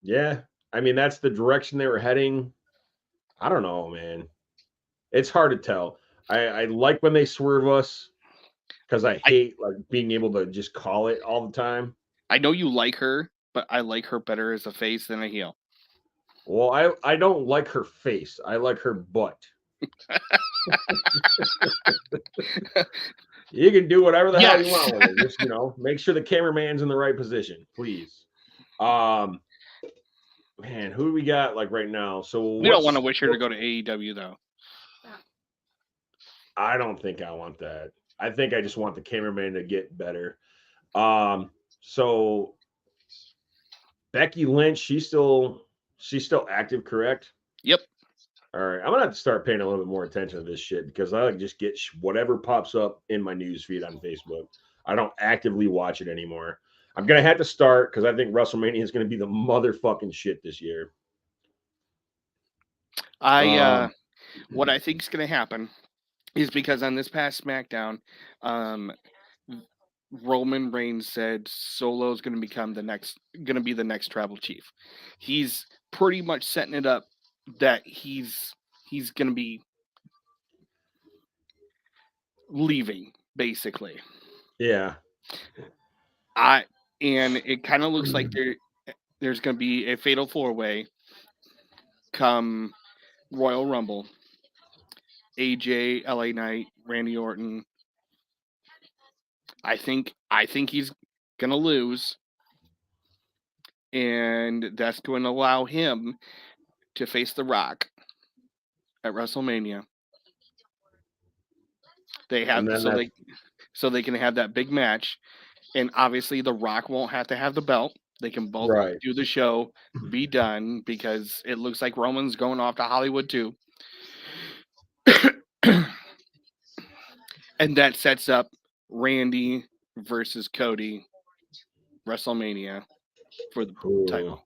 Yeah. I mean, that's the direction they were heading. I don't know, man. It's hard to tell. I like when they swerve us because I hate like being able to just call it all the time. I know you like her, but I like her better as a face than a heel. Well, I don't like her face. I like her butt. You can do whatever the hell you want with it. Just, make sure the cameraman's in the right position, please. Man, who do we got like right now? So we don't want to wish her to go to AEW though. I don't think I want that. I think I just want the cameraman to get better. So Becky Lynch, she's still active, correct? Yep. All right, I'm gonna have to start paying a little bit more attention to this shit because I like just get whatever pops up in my news feed on Facebook. I don't actively watch it anymore. I'm gonna have to start because I think WrestleMania is gonna be the motherfucking shit this year. What I think is gonna happen is because on this past SmackDown, Roman Reigns said Solo is going to be the next tribal chief. He's pretty much setting it up that he's going to be leaving, basically. Yeah. And it kind of looks like there's going to be a fatal 4-way come Royal Rumble. AJ, LA Knight, Randy Orton. I think he's going to lose. And that's going to allow him to face The Rock at WrestleMania. They have so they can have that big match, and obviously The Rock won't have to have the belt. They can both do the show, be done, because it looks like Roman's going off to Hollywood too. And that sets up Randy versus Cody WrestleMania for the title.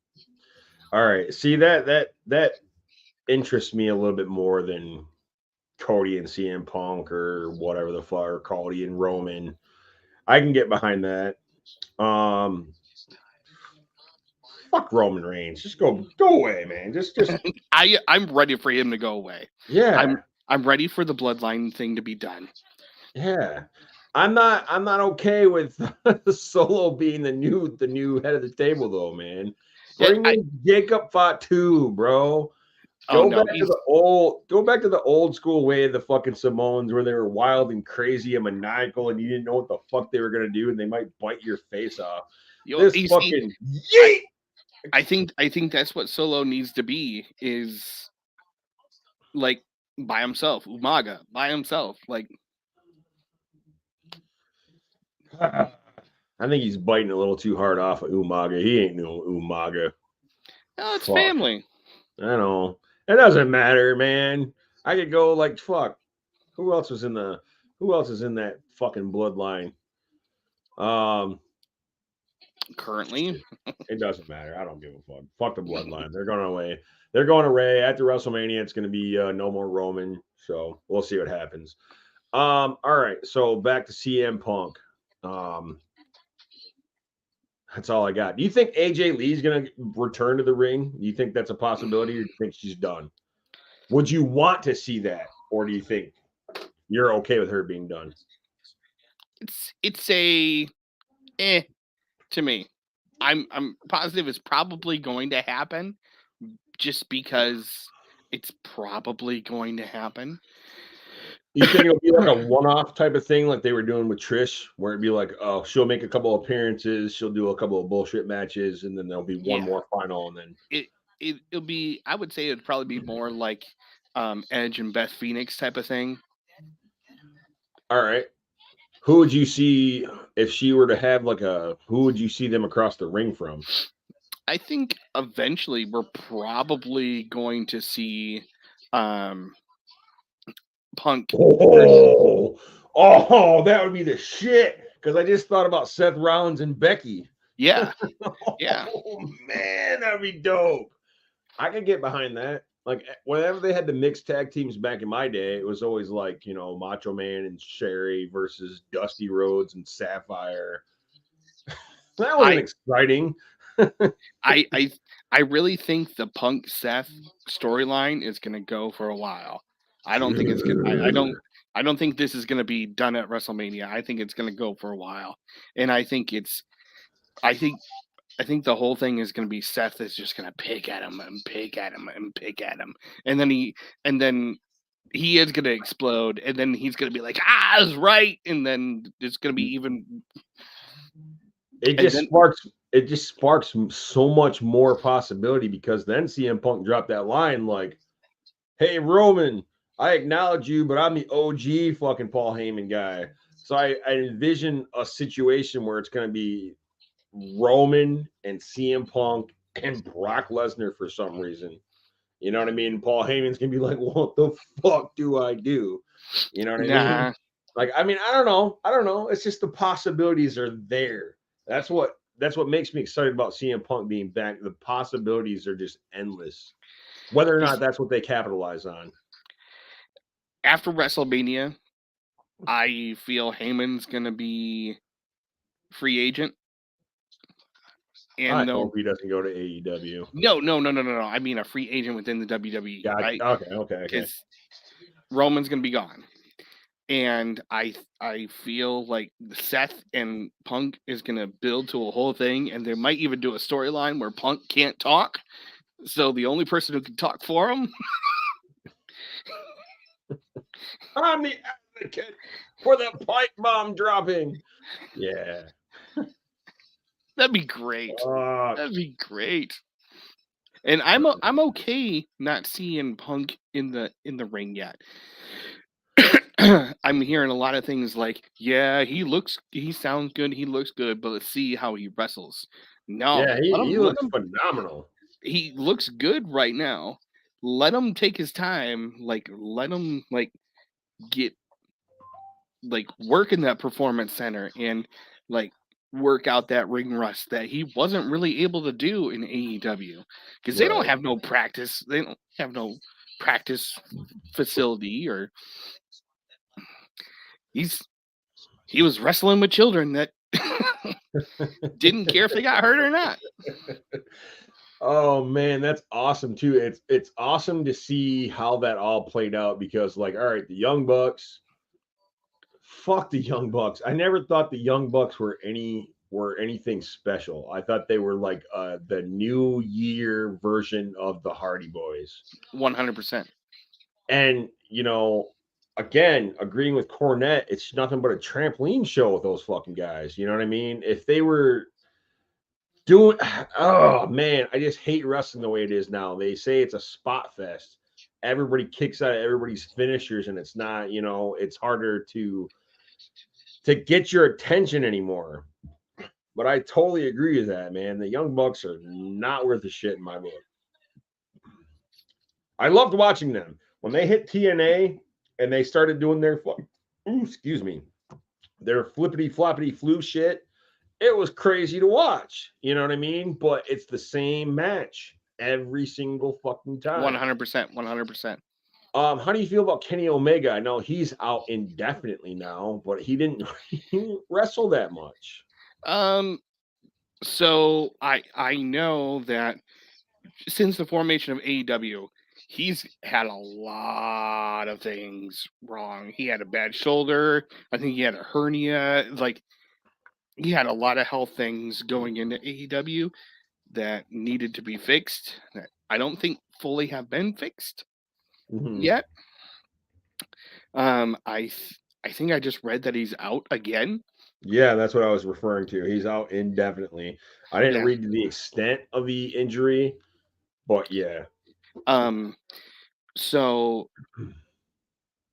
All right. See, that interests me a little bit more than Cody and CM Punk or whatever the fuck, or Cody and Roman. I can get behind that. Fuck Roman Reigns. Just go away, man. Just I'm ready for him to go away. Yeah. I'm ready for the bloodline thing to be done. Yeah. I'm not okay with Solo being the new head of the table though, man. Bring in Jacob Fatu, bro. Go back to the old school way of the fucking Samoans where they were wild and crazy and maniacal and you didn't know what the fuck they were gonna do and they might bite your face off. I think that's what Solo needs to be, is like by himself, Umaga by himself. Like, I think he's biting a little too hard off of Umaga. He ain't no Umaga. No, it's family. I know. It doesn't matter, man. I could go like fuck. Who else is in that fucking bloodline? Currently, it doesn't matter. I don't give a fuck. Fuck the bloodline. They're going away. They're going away after WrestleMania. It's going to be no more Roman. So we'll see what happens. All right. So back to CM Punk. That's all I got. Do you think AJ Lee's going to return to the ring? Do you think that's a possibility, or do you think she's done? Would you want to see that, or do you think you're okay with her being done? It's a to me. I'm positive it's probably going to happen, just because it's probably going to happen. You think it'll be like a one-off type of thing, like they were doing with Trish, where it'd be like, oh, she'll make a couple of appearances, she'll do a couple of bullshit matches, and then there'll be one more final, and then it'll be. I would say it'd probably be more like Edge and Beth Phoenix type of thing. All right. Who would you see if she were to have who would you see them across the ring from? I think eventually we're probably going to see Punk. Oh, that would be the shit. because I just thought about Seth Rollins and Becky. Yeah. Yeah. Oh man, that'd be dope. I could get behind that. Like whenever they had the mixed tag teams back in my day, it was always like, Macho Man and Sherry versus Dusty Rhodes and Sapphire. That was exciting. I really think the Punk Seth storyline is going to go for a while. I don't think it's gonna. I don't think this is going to be done at WrestleMania. I think it's going to go for a while, and I think the whole thing is going to be Seth is just going to pick at him and pick at him and pick at him, and then he is going to explode, and then he's going to be like, I was right, and then it's going to be even. It just sparks so much more possibility, because then CM Punk dropped that line like, "Hey Roman, I acknowledge you, but I'm the OG fucking Paul Heyman guy." So I envision a situation where it's going to be Roman and CM Punk and Brock Lesnar for some reason. You know what I mean? Paul Heyman's going to be like, "What the fuck do I do?" You know what I mean? Like, I don't know. It's just the possibilities are there. That's what makes me excited about CM Punk being back. The possibilities are just endless. Whether or not that's what they capitalize on. After WrestleMania, I feel Heyman's going to be free agent. And I hope he doesn't go to AEW. No. I mean a free agent within the WWE. Gotcha. Right? Okay. Because Roman's going to be gone. And I feel like Seth and Punk is going to build to a whole thing, and they might even do a storyline where Punk can't talk. So the only person who can talk for him. I'm the advocate for the pipe bomb dropping. Yeah. That'd be great. That'd be great. And I'm okay not seeing Punk in the ring yet. I'm hearing a lot of things like, yeah, he sounds good, he looks good, but let's see how he wrestles. No, yeah, he looks phenomenal. He looks good right now. Let him take his time. Like, let him get work in that performance center and work out that ring rust that he wasn't really able to do in AEW, because they don't have no practice. They don't have no practice facility, or he was wrestling with children that didn't care if they got hurt or not. Oh man, that's awesome too. It's awesome to see how that all played out, because all right, the Young Bucks, fuck the Young Bucks. I never thought the Young Bucks were anything special. I thought they were like the New Year version of the Hardy Boys. 100%. And again, agreeing with Cornette, it's nothing but a trampoline show with those fucking guys. You know what I mean? If they were doing, oh man, I just hate wrestling the way it is now. They say it's a spot fest. Everybody kicks out of everybody's finishers, and it's not, it's harder to get your attention anymore. But I totally agree with that, man. The Young Bucks are not worth a shit in my book. I loved watching them when they hit TNA and they started doing their their flippity floppity flu shit. It was crazy to watch. You know what I mean? But it's the same match every single fucking time. 100%. How do you feel about Kenny Omega? I know he's out indefinitely now, but he didn't wrestle that much. So I know that since the formation of AEW, he's had a lot of things wrong. He had a bad shoulder. I think he had a hernia. He had a lot of health things going into AEW that needed to be fixed, that I don't think fully have been fixed yet. I think I just read that he's out again. Yeah, that's what I was referring to. He's out indefinitely. I didn't read the extent of the injury, but yeah. So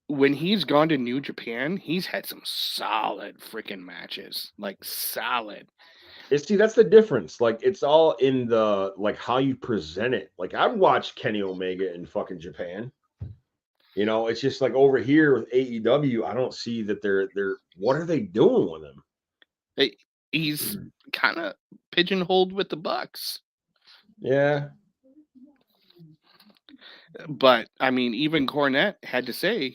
when he's gone to New Japan, he's had some solid freaking matches. Solid. See, that's the difference. It's all in the how you present it. I've watched Kenny Omega in fucking Japan. It's just over here with AEW, I don't see that they're what are they doing with him? He's kind of pigeonholed with the Bucks. Yeah. But I mean, even Cornette had to say,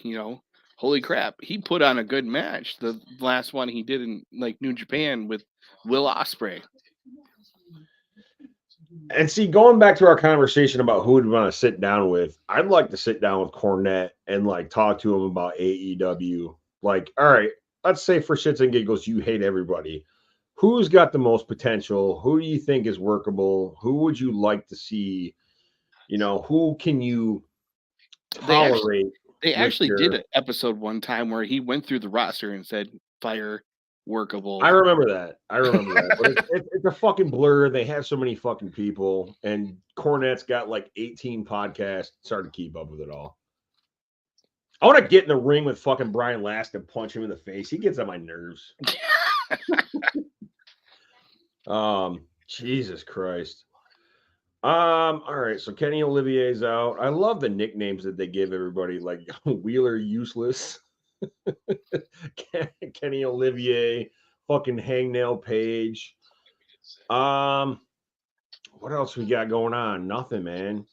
holy crap, he put on a good match. The last one he did in like New Japan with Will Ospreay. And see, going back to our conversation about who would want to sit down with, I'd like to sit down with Cornette and like talk to him about AEW. Like, all right, let's say for shits and giggles, you hate everybody. Who's got the most potential? Who do you think is workable? Who would you like to see? Who can you tolerate? They actually did an episode one time where he went through the roster and said, fire, workable. I remember that. But it's a fucking blur. They have so many fucking people, and Cornette's got like 18 podcasts. It's hard to keep up with it all. I want to get in the ring with fucking Brian Last and punch him in the face. He gets on my nerves. Jesus Christ. All right, so Kenny Olivier's out. I love the nicknames that they give everybody, like Wheeler Useless, Kenny Olivier, fucking Hangnail Page. What else we got going on? Nothing, man.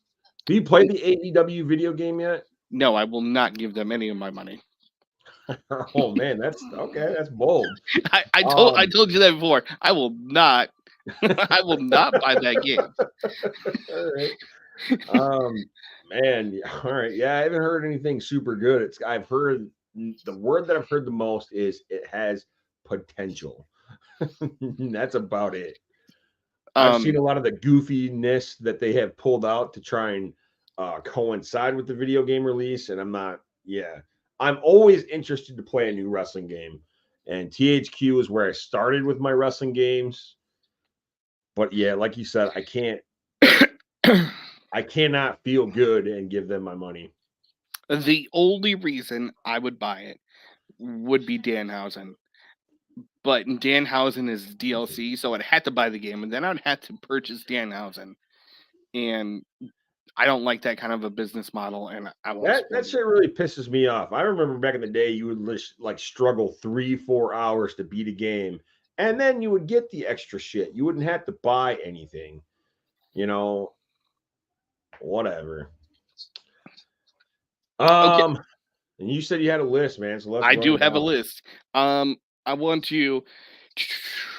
Do you play the AEW video game yet? No, I will not give them any of my money. Oh man, that's okay. That's bold. I told you that before. I will not. I will not buy that game. All right. Man. All right. Yeah, I haven't heard anything super good. I've heard the word that I've heard the most is it has potential. That's about it. I've seen a lot of the goofiness that they have pulled out to try and coincide with the video game release, and I'm always interested to play a new wrestling game, and THQ is where I started with my wrestling games. But yeah, like you said, I cannot feel good and give them my money. The only reason I would buy it would be Danhausen. But Danhausen is DLC, so I'd have to buy the game, and then I'd have to purchase Danhausen. And I don't like that kind of a business model, and I won't. That shit really pisses me off. I remember back in the day, you would like struggle 3-4 hours to beat a game, and then you would get the extra shit. You wouldn't have to buy anything, whatever. Okay. And you said you had a list, man. So I do have a list. I want to.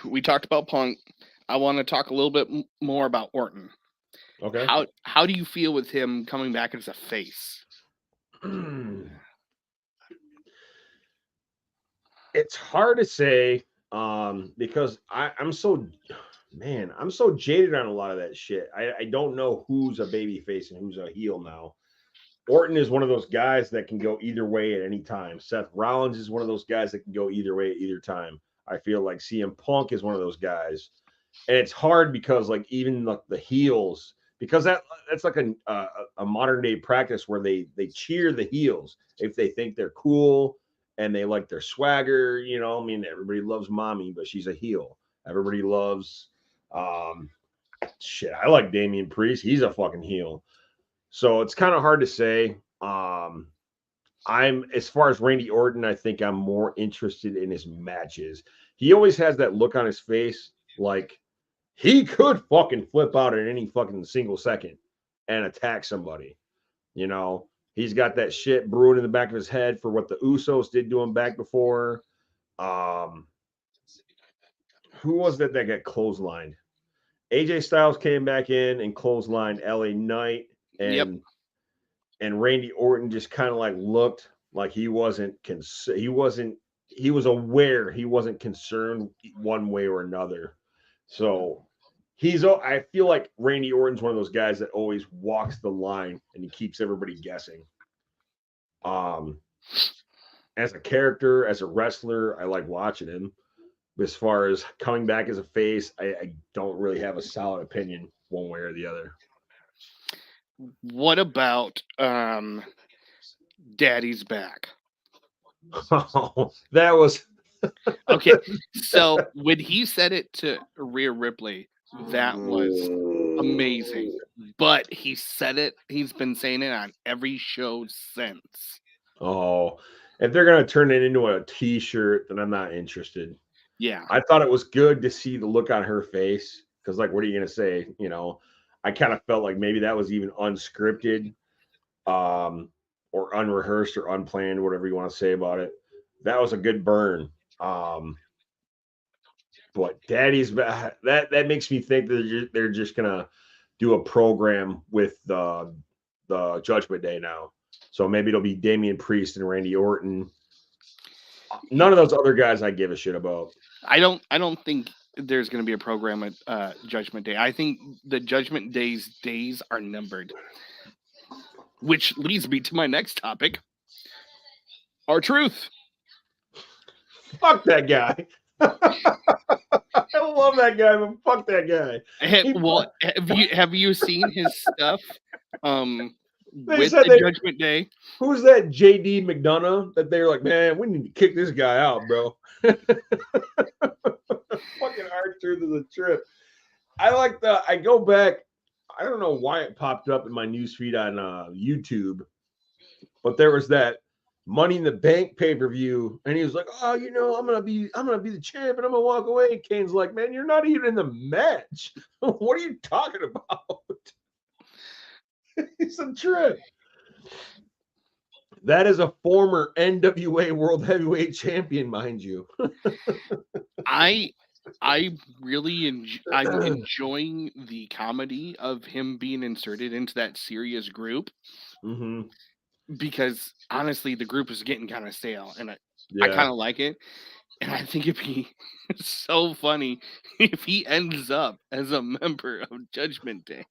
We talked about Punk. I want to talk a little bit more about Orton. Okay. How do you feel with him coming back as a face? It's hard to say because I'm so jaded on a lot of that shit. I don't know who's a baby face and who's a heel now. Orton is one of those guys that can go either way at any time. Seth Rollins is one of those guys that can go either way at either time. I feel like CM Punk is one of those guys. And it's hard because like even the heels, because that's like a modern day practice where they cheer the heels if they think they're cool and they like their swagger. Everybody loves Mommy, but she's a heel. Everybody loves I like Damian Priest. He's a fucking heel. So it's kind of hard to say. I'm as far as Randy Orton, I think I'm more interested in his matches. He always has that look on his face like he could fucking flip out at any fucking single second and attack somebody. He's got that shit brewing in the back of his head for what the Usos did to him back before. Who was that got clotheslined? AJ Styles came back in and clotheslined LA Knight. And Randy Orton just kind of like looked like he was aware he wasn't concerned one way or another. So I feel like Randy Orton's one of those guys that always walks the line and he keeps everybody guessing. As a character, as a wrestler, I like watching him. As far as coming back as a face, I don't really have a solid opinion one way or the other. What about Daddy's Back? Oh, that was okay. So when he said it to Rhea Ripley, that was amazing. But he's been saying it on every show since. Oh, if they're gonna turn it into a t-shirt, then I'm not interested. Yeah. I thought it was good to see the look on her face because, like, what are you gonna say? You know, I kind of felt like maybe that was even unscripted, or unrehearsed or unplanned, whatever you want to say about it. That was a good burn. But that makes me think that they're just gonna do a program with the Judgment Day now. So maybe it'll be Damian Priest and Randy Orton. None of those other guys I give a shit about. I don't think there's going to be a program at Judgment Day. I think the Judgment Day's days are numbered. Which leads me to my next topic. R-Truth. Fuck that guy. I love that guy, but fuck that guy. Well, have you seen his stuff with said the Judgment Day? Who's that JD McDonough that they're like, man, we need to kick this guy out, bro. Fucking R-Truth is a trip. I go back, I don't know why it popped up in my newsfeed on YouTube, but there was that Money in the Bank pay-per-view, and he was like, "Oh, you know, I'm gonna be the champ, and I'm gonna walk away." And Kane's like, "Man, you're not even in the match. What are you talking about?" It's a trip. That is a former NWA World Heavyweight Champion, mind you. I'm enjoying the comedy of him being inserted into that serious group. Mm-hmm. Because honestly, the group is getting kind of stale, and I Yeah. kind of like it. And I think it'd be so funny if he ends up as a member of Judgment Day.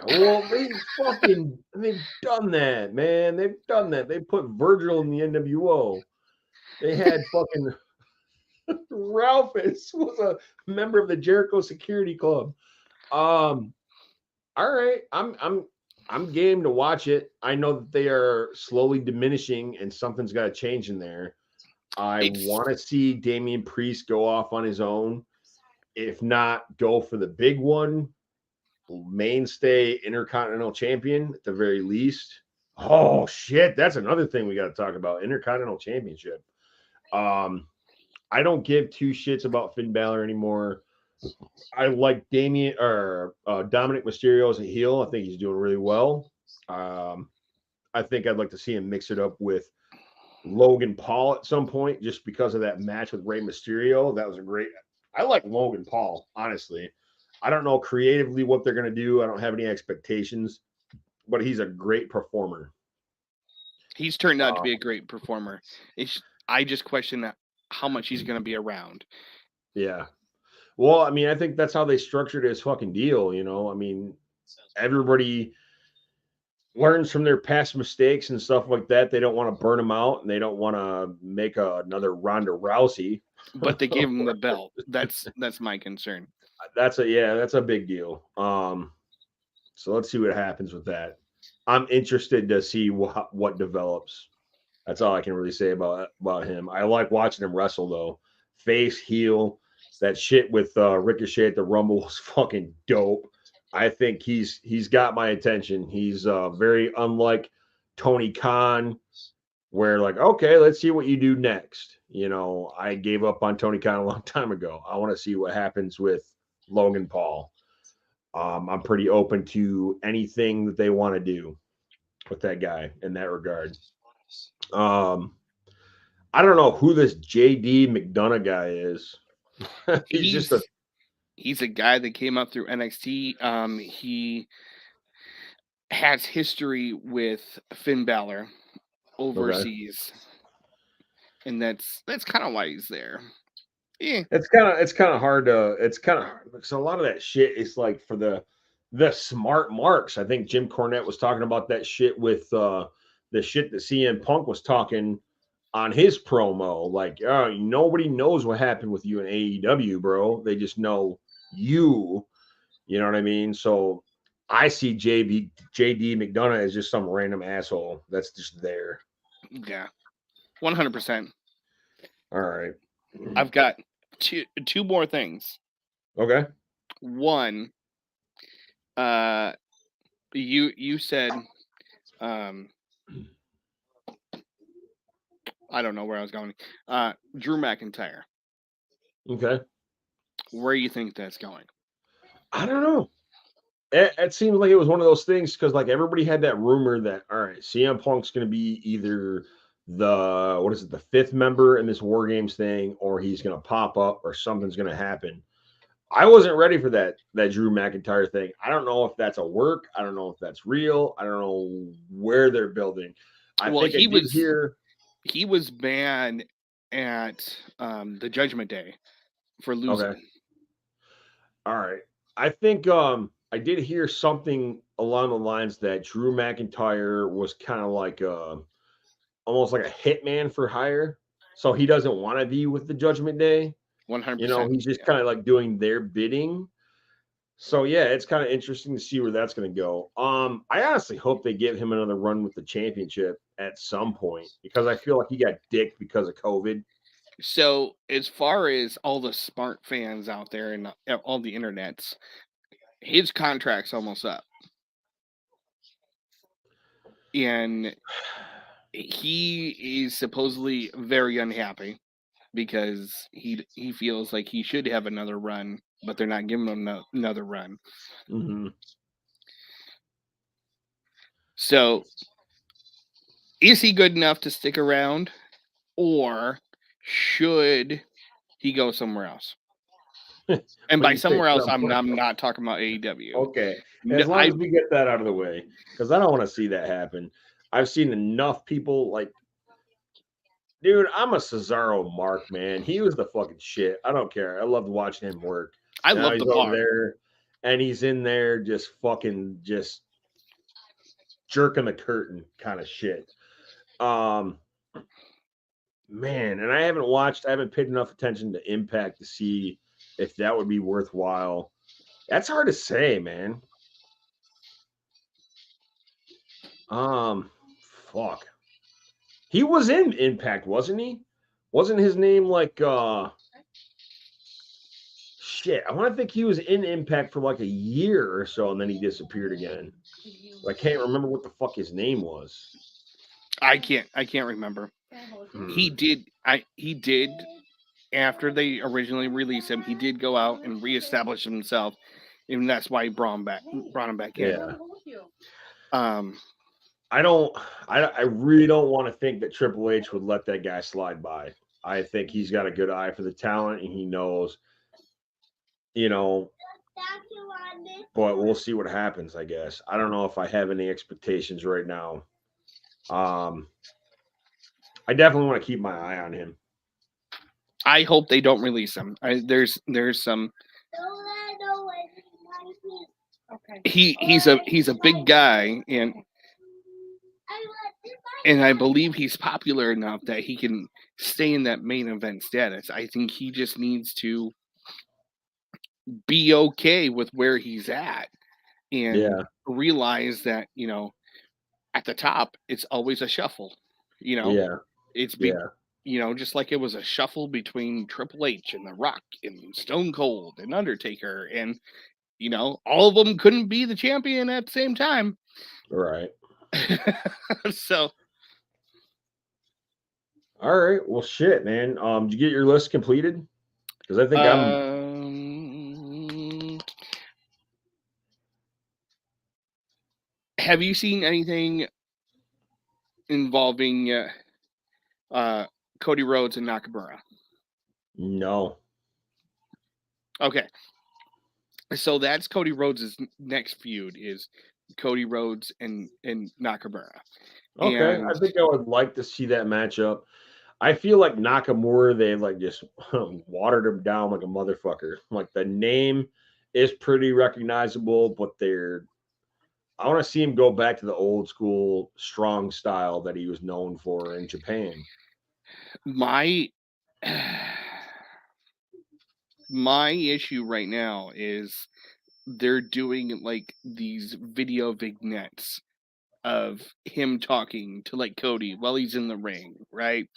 Well, they've done that, man. They've done that. They put Virgil in the NWO. They had fucking Ralphus was a member of the Jericho Security Club. All right, I'm game to watch it. I know that they are slowly diminishing, and something's got to change in there. I want to see Damian Priest go off on his own. If not, go for the big one. Mainstay Intercontinental Champion at the very least. Oh shit, that's another thing we got to talk about. Intercontinental Championship. I don't give two shits about Finn Balor anymore. I like Dominic Mysterio as a heel. I think he's doing really well. I think I'd like to see him mix it up with Logan Paul at some point, just because of that match with Rey Mysterio. That was a great. I like Logan Paul, honestly. I don't know creatively what they're going to do. I don't have any expectations, but he's a great performer. He's turned out to be a great performer. I just question how much he's going to be around. Yeah. Well, I mean, I think that's how they structured his fucking deal. You know, I mean, everybody learns from their past mistakes and stuff like that. They don't want to burn him out, and they don't want to make another Ronda Rousey. But they gave him the belt. That's my concern. That's a big deal. So let's see what happens with that. I'm interested to see what develops. That's all I can really say about him. I like watching him wrestle though. Face, heel, that shit with Ricochet at the Rumble was fucking dope. I think he's got my attention. He's very unlike Tony Khan, where like, okay, let's see what you do next. You know, I gave up on Tony Khan a long time ago. I want to see what happens with Logan Paul. I'm pretty open to anything that they want to do with that guy in that regard. I don't know who this JD McDonough guy is. He's a guy that came up through NXT. He has history with Finn Balor overseas, and that's kind of why he's there. Yeah, it's kind of hard because a lot of that shit is like for the smart marks. I think Jim Cornette was talking about that shit with the shit that CM Punk was talking on his promo. Like, nobody knows what happened with you in AEW, bro. They just know you. You know what I mean? So I see JD McDonough as just some random asshole that's just there. Yeah, 100%. All right. I've got two more things. Okay. One, you said, I don't know where I was going. Drew McIntyre. Okay. Where do you think that's going? I don't know. It seems like it was one of those things because like everybody had that rumor that all right, CM Punk's going to be either the fifth member in this War Games thing, or he's going to pop up, or something's going to happen. I wasn't ready for that Drew McIntyre thing. I don't know if that's a work. I don't know if that's real. I don't know where they're building. I think I did hear he was banned at the Judgment Day for losing. Okay. All right. I think I did hear something along the lines that Drew McIntyre was kind of like almost like a hitman for hire. So he doesn't want to be with the Judgment Day. 100%. He's just kind of like doing their bidding. So yeah, it's kind of interesting to see where that's going to go. I honestly hope they give him another run with the championship at some point because I feel like he got dicked because of COVID. So as far as all the smart fans out there and all the internets, his contract's almost up. And he is supposedly very unhappy because he feels like he should have another run, but they're not giving him another run. Mm-hmm. So is he good enough to stick around, or should he go somewhere else? And by somewhere else, I'm not talking about AEW. Okay, as long as we get that out of the way, because I don't want to see that happen. I've seen enough people like, dude, I'm a Cesaro mark, man. He was the fucking shit. I don't care. I loved watching him work. I love the bar there, and he's in there just fucking just jerking the curtain kind of shit. Man, and I haven't paid enough attention to Impact to see if that would be worthwhile. That's hard to say, man. Fuck. He was in Impact, wasn't he? Wasn't his name like shit? I want to think he was in Impact for like a year or so, and then he disappeared again. I can't remember what the fuck his name was. I can't remember. He did after they originally released him, he did go out and reestablish himself, and that's why he brought him back in. Yeah. I really don't want to think that Triple H would let that guy slide by. I think he's got a good eye for the talent, and he knows, but we'll see what happens, I guess. I don't know if I have any expectations right now. I definitely want to keep my eye on him. I hope they don't release him. There's some. Okay. He's a big guy, and I believe he's popular enough that he can stay in that main event status. I think he just needs to be okay with where he's at and realize that, at the top, it's always a shuffle. It's just like it was a shuffle between Triple H and The Rock and Stone Cold and Undertaker, and all of them couldn't be the champion at the same time. Right. So. All right. Well, shit, man. Did you get your list completed? Because I think Have you seen anything involving Cody Rhodes and Nakamura? No. Okay. So that's Cody Rhodes' next feud is Cody Rhodes and Nakamura. Okay. I think I would like to see that matchup. I feel like Nakamura, they like just watered him down like a motherfucker. Like the name is pretty recognizable, but I want to see him go back to the old school strong style that he was known for in Japan. My issue right now is they're doing like these video vignettes of him talking to like Cody while he's in the ring, right?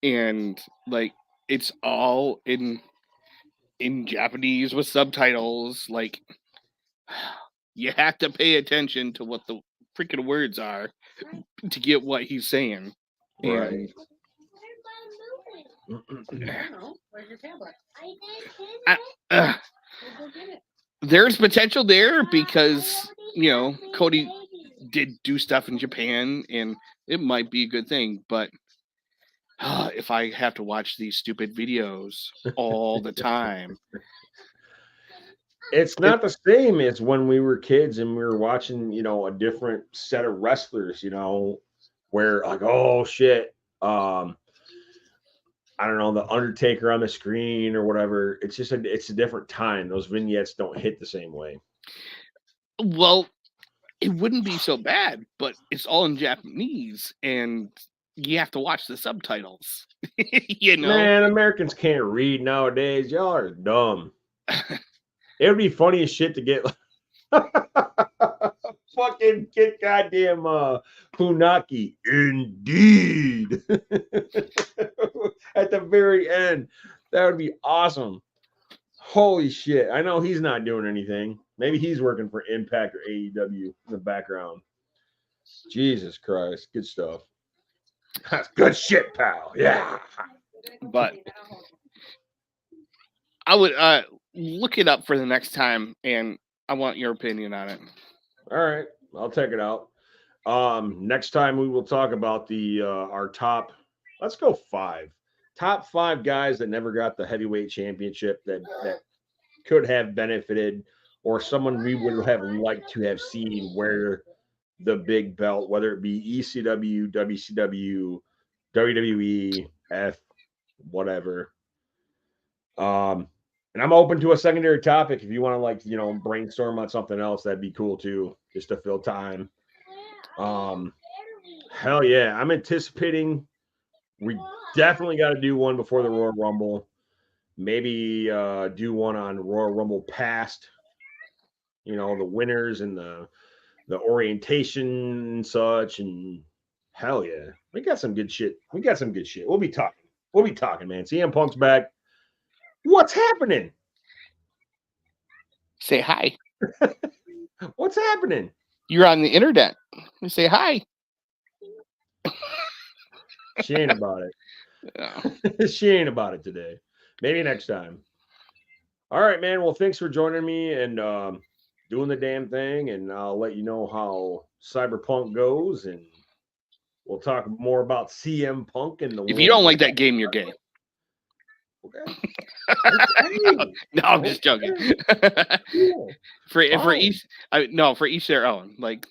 And like it's all in Japanese with subtitles. Like you have to pay attention to what the freaking words are to get what he's saying. Right. Where's your tablet? There's potential there because Cody did do stuff in Japan, and it might be a good thing. But if I have to watch these stupid videos all the time, it's not the same as when we were kids and we were watching, a different set of wrestlers, where like, oh shit, I don't know, the Undertaker on the screen or whatever. It's just it's a different time. Those vignettes don't hit the same way. Well, it wouldn't be so bad, but it's all in Japanese, and you have to watch the subtitles. Man, Americans can't read nowadays. Y'all are dumb. It would be funny as shit to get fucking get goddamn Funaki. Indeed. At the very end. That would be awesome. Holy shit. I know he's not doing anything. Maybe he's working for Impact or AEW in the background. Jesus Christ. Good stuff. That's good shit, pal. Yeah. But I would look it up for the next time, and I want your opinion on it. All right. I'll check it out. Next time we will talk about our top, let's go 5. Top 5 guys that never got the heavyweight championship that could have benefited, or someone we would have liked to have seen wear the big belt, whether it be ECW, WCW, WWE, whatever. And I'm open to a secondary topic if you want to brainstorm on something else. That'd be cool too, just to fill time. Hell yeah, I'm anticipating. We definitely got to do one before the Royal Rumble. Maybe do one on Royal Rumble past. The winners and the orientation and such. And hell yeah, we got some good shit. We'll be talking, man. CM Punk's back. What's happening? Say hi. What's happening? You're on the internet. Say hi. She ain't about it. Yeah. She ain't about it today. Maybe next time. All right, man. Well, thanks for joining me and doing the damn thing. And I'll let you know how Cyberpunk goes. And we'll talk more about CM Punk and the. If you don't like that game, you're gay. Okay. No, I'm just joking. For each their own. Like,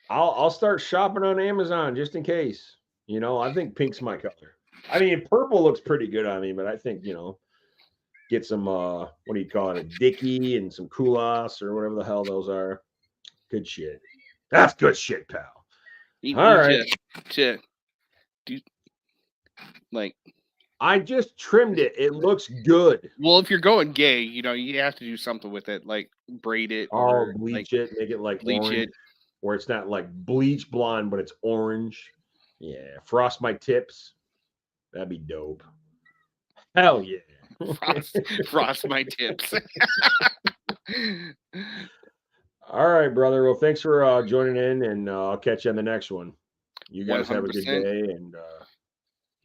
I'll start shopping on Amazon just in case. I think pink's my color. I mean, purple looks pretty good on me, but I think get some what do you call it, a Dickie and some Kulas or whatever the hell those are. Good shit. That's good shit, pal. All right. I just trimmed it. It looks good. Well, if you're going gay, you have to do something with it, like braid it or bleach it, make it like orange, where it's not like bleach blonde, but it's orange. Yeah, frost my tips. That'd be dope. Hell yeah. Frost my tips. All right, brother. Well, thanks for joining in, and I'll catch you on the next one. You guys 100%. Have a good day, and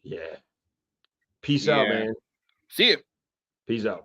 yeah. Peace out, man. See you. Peace out.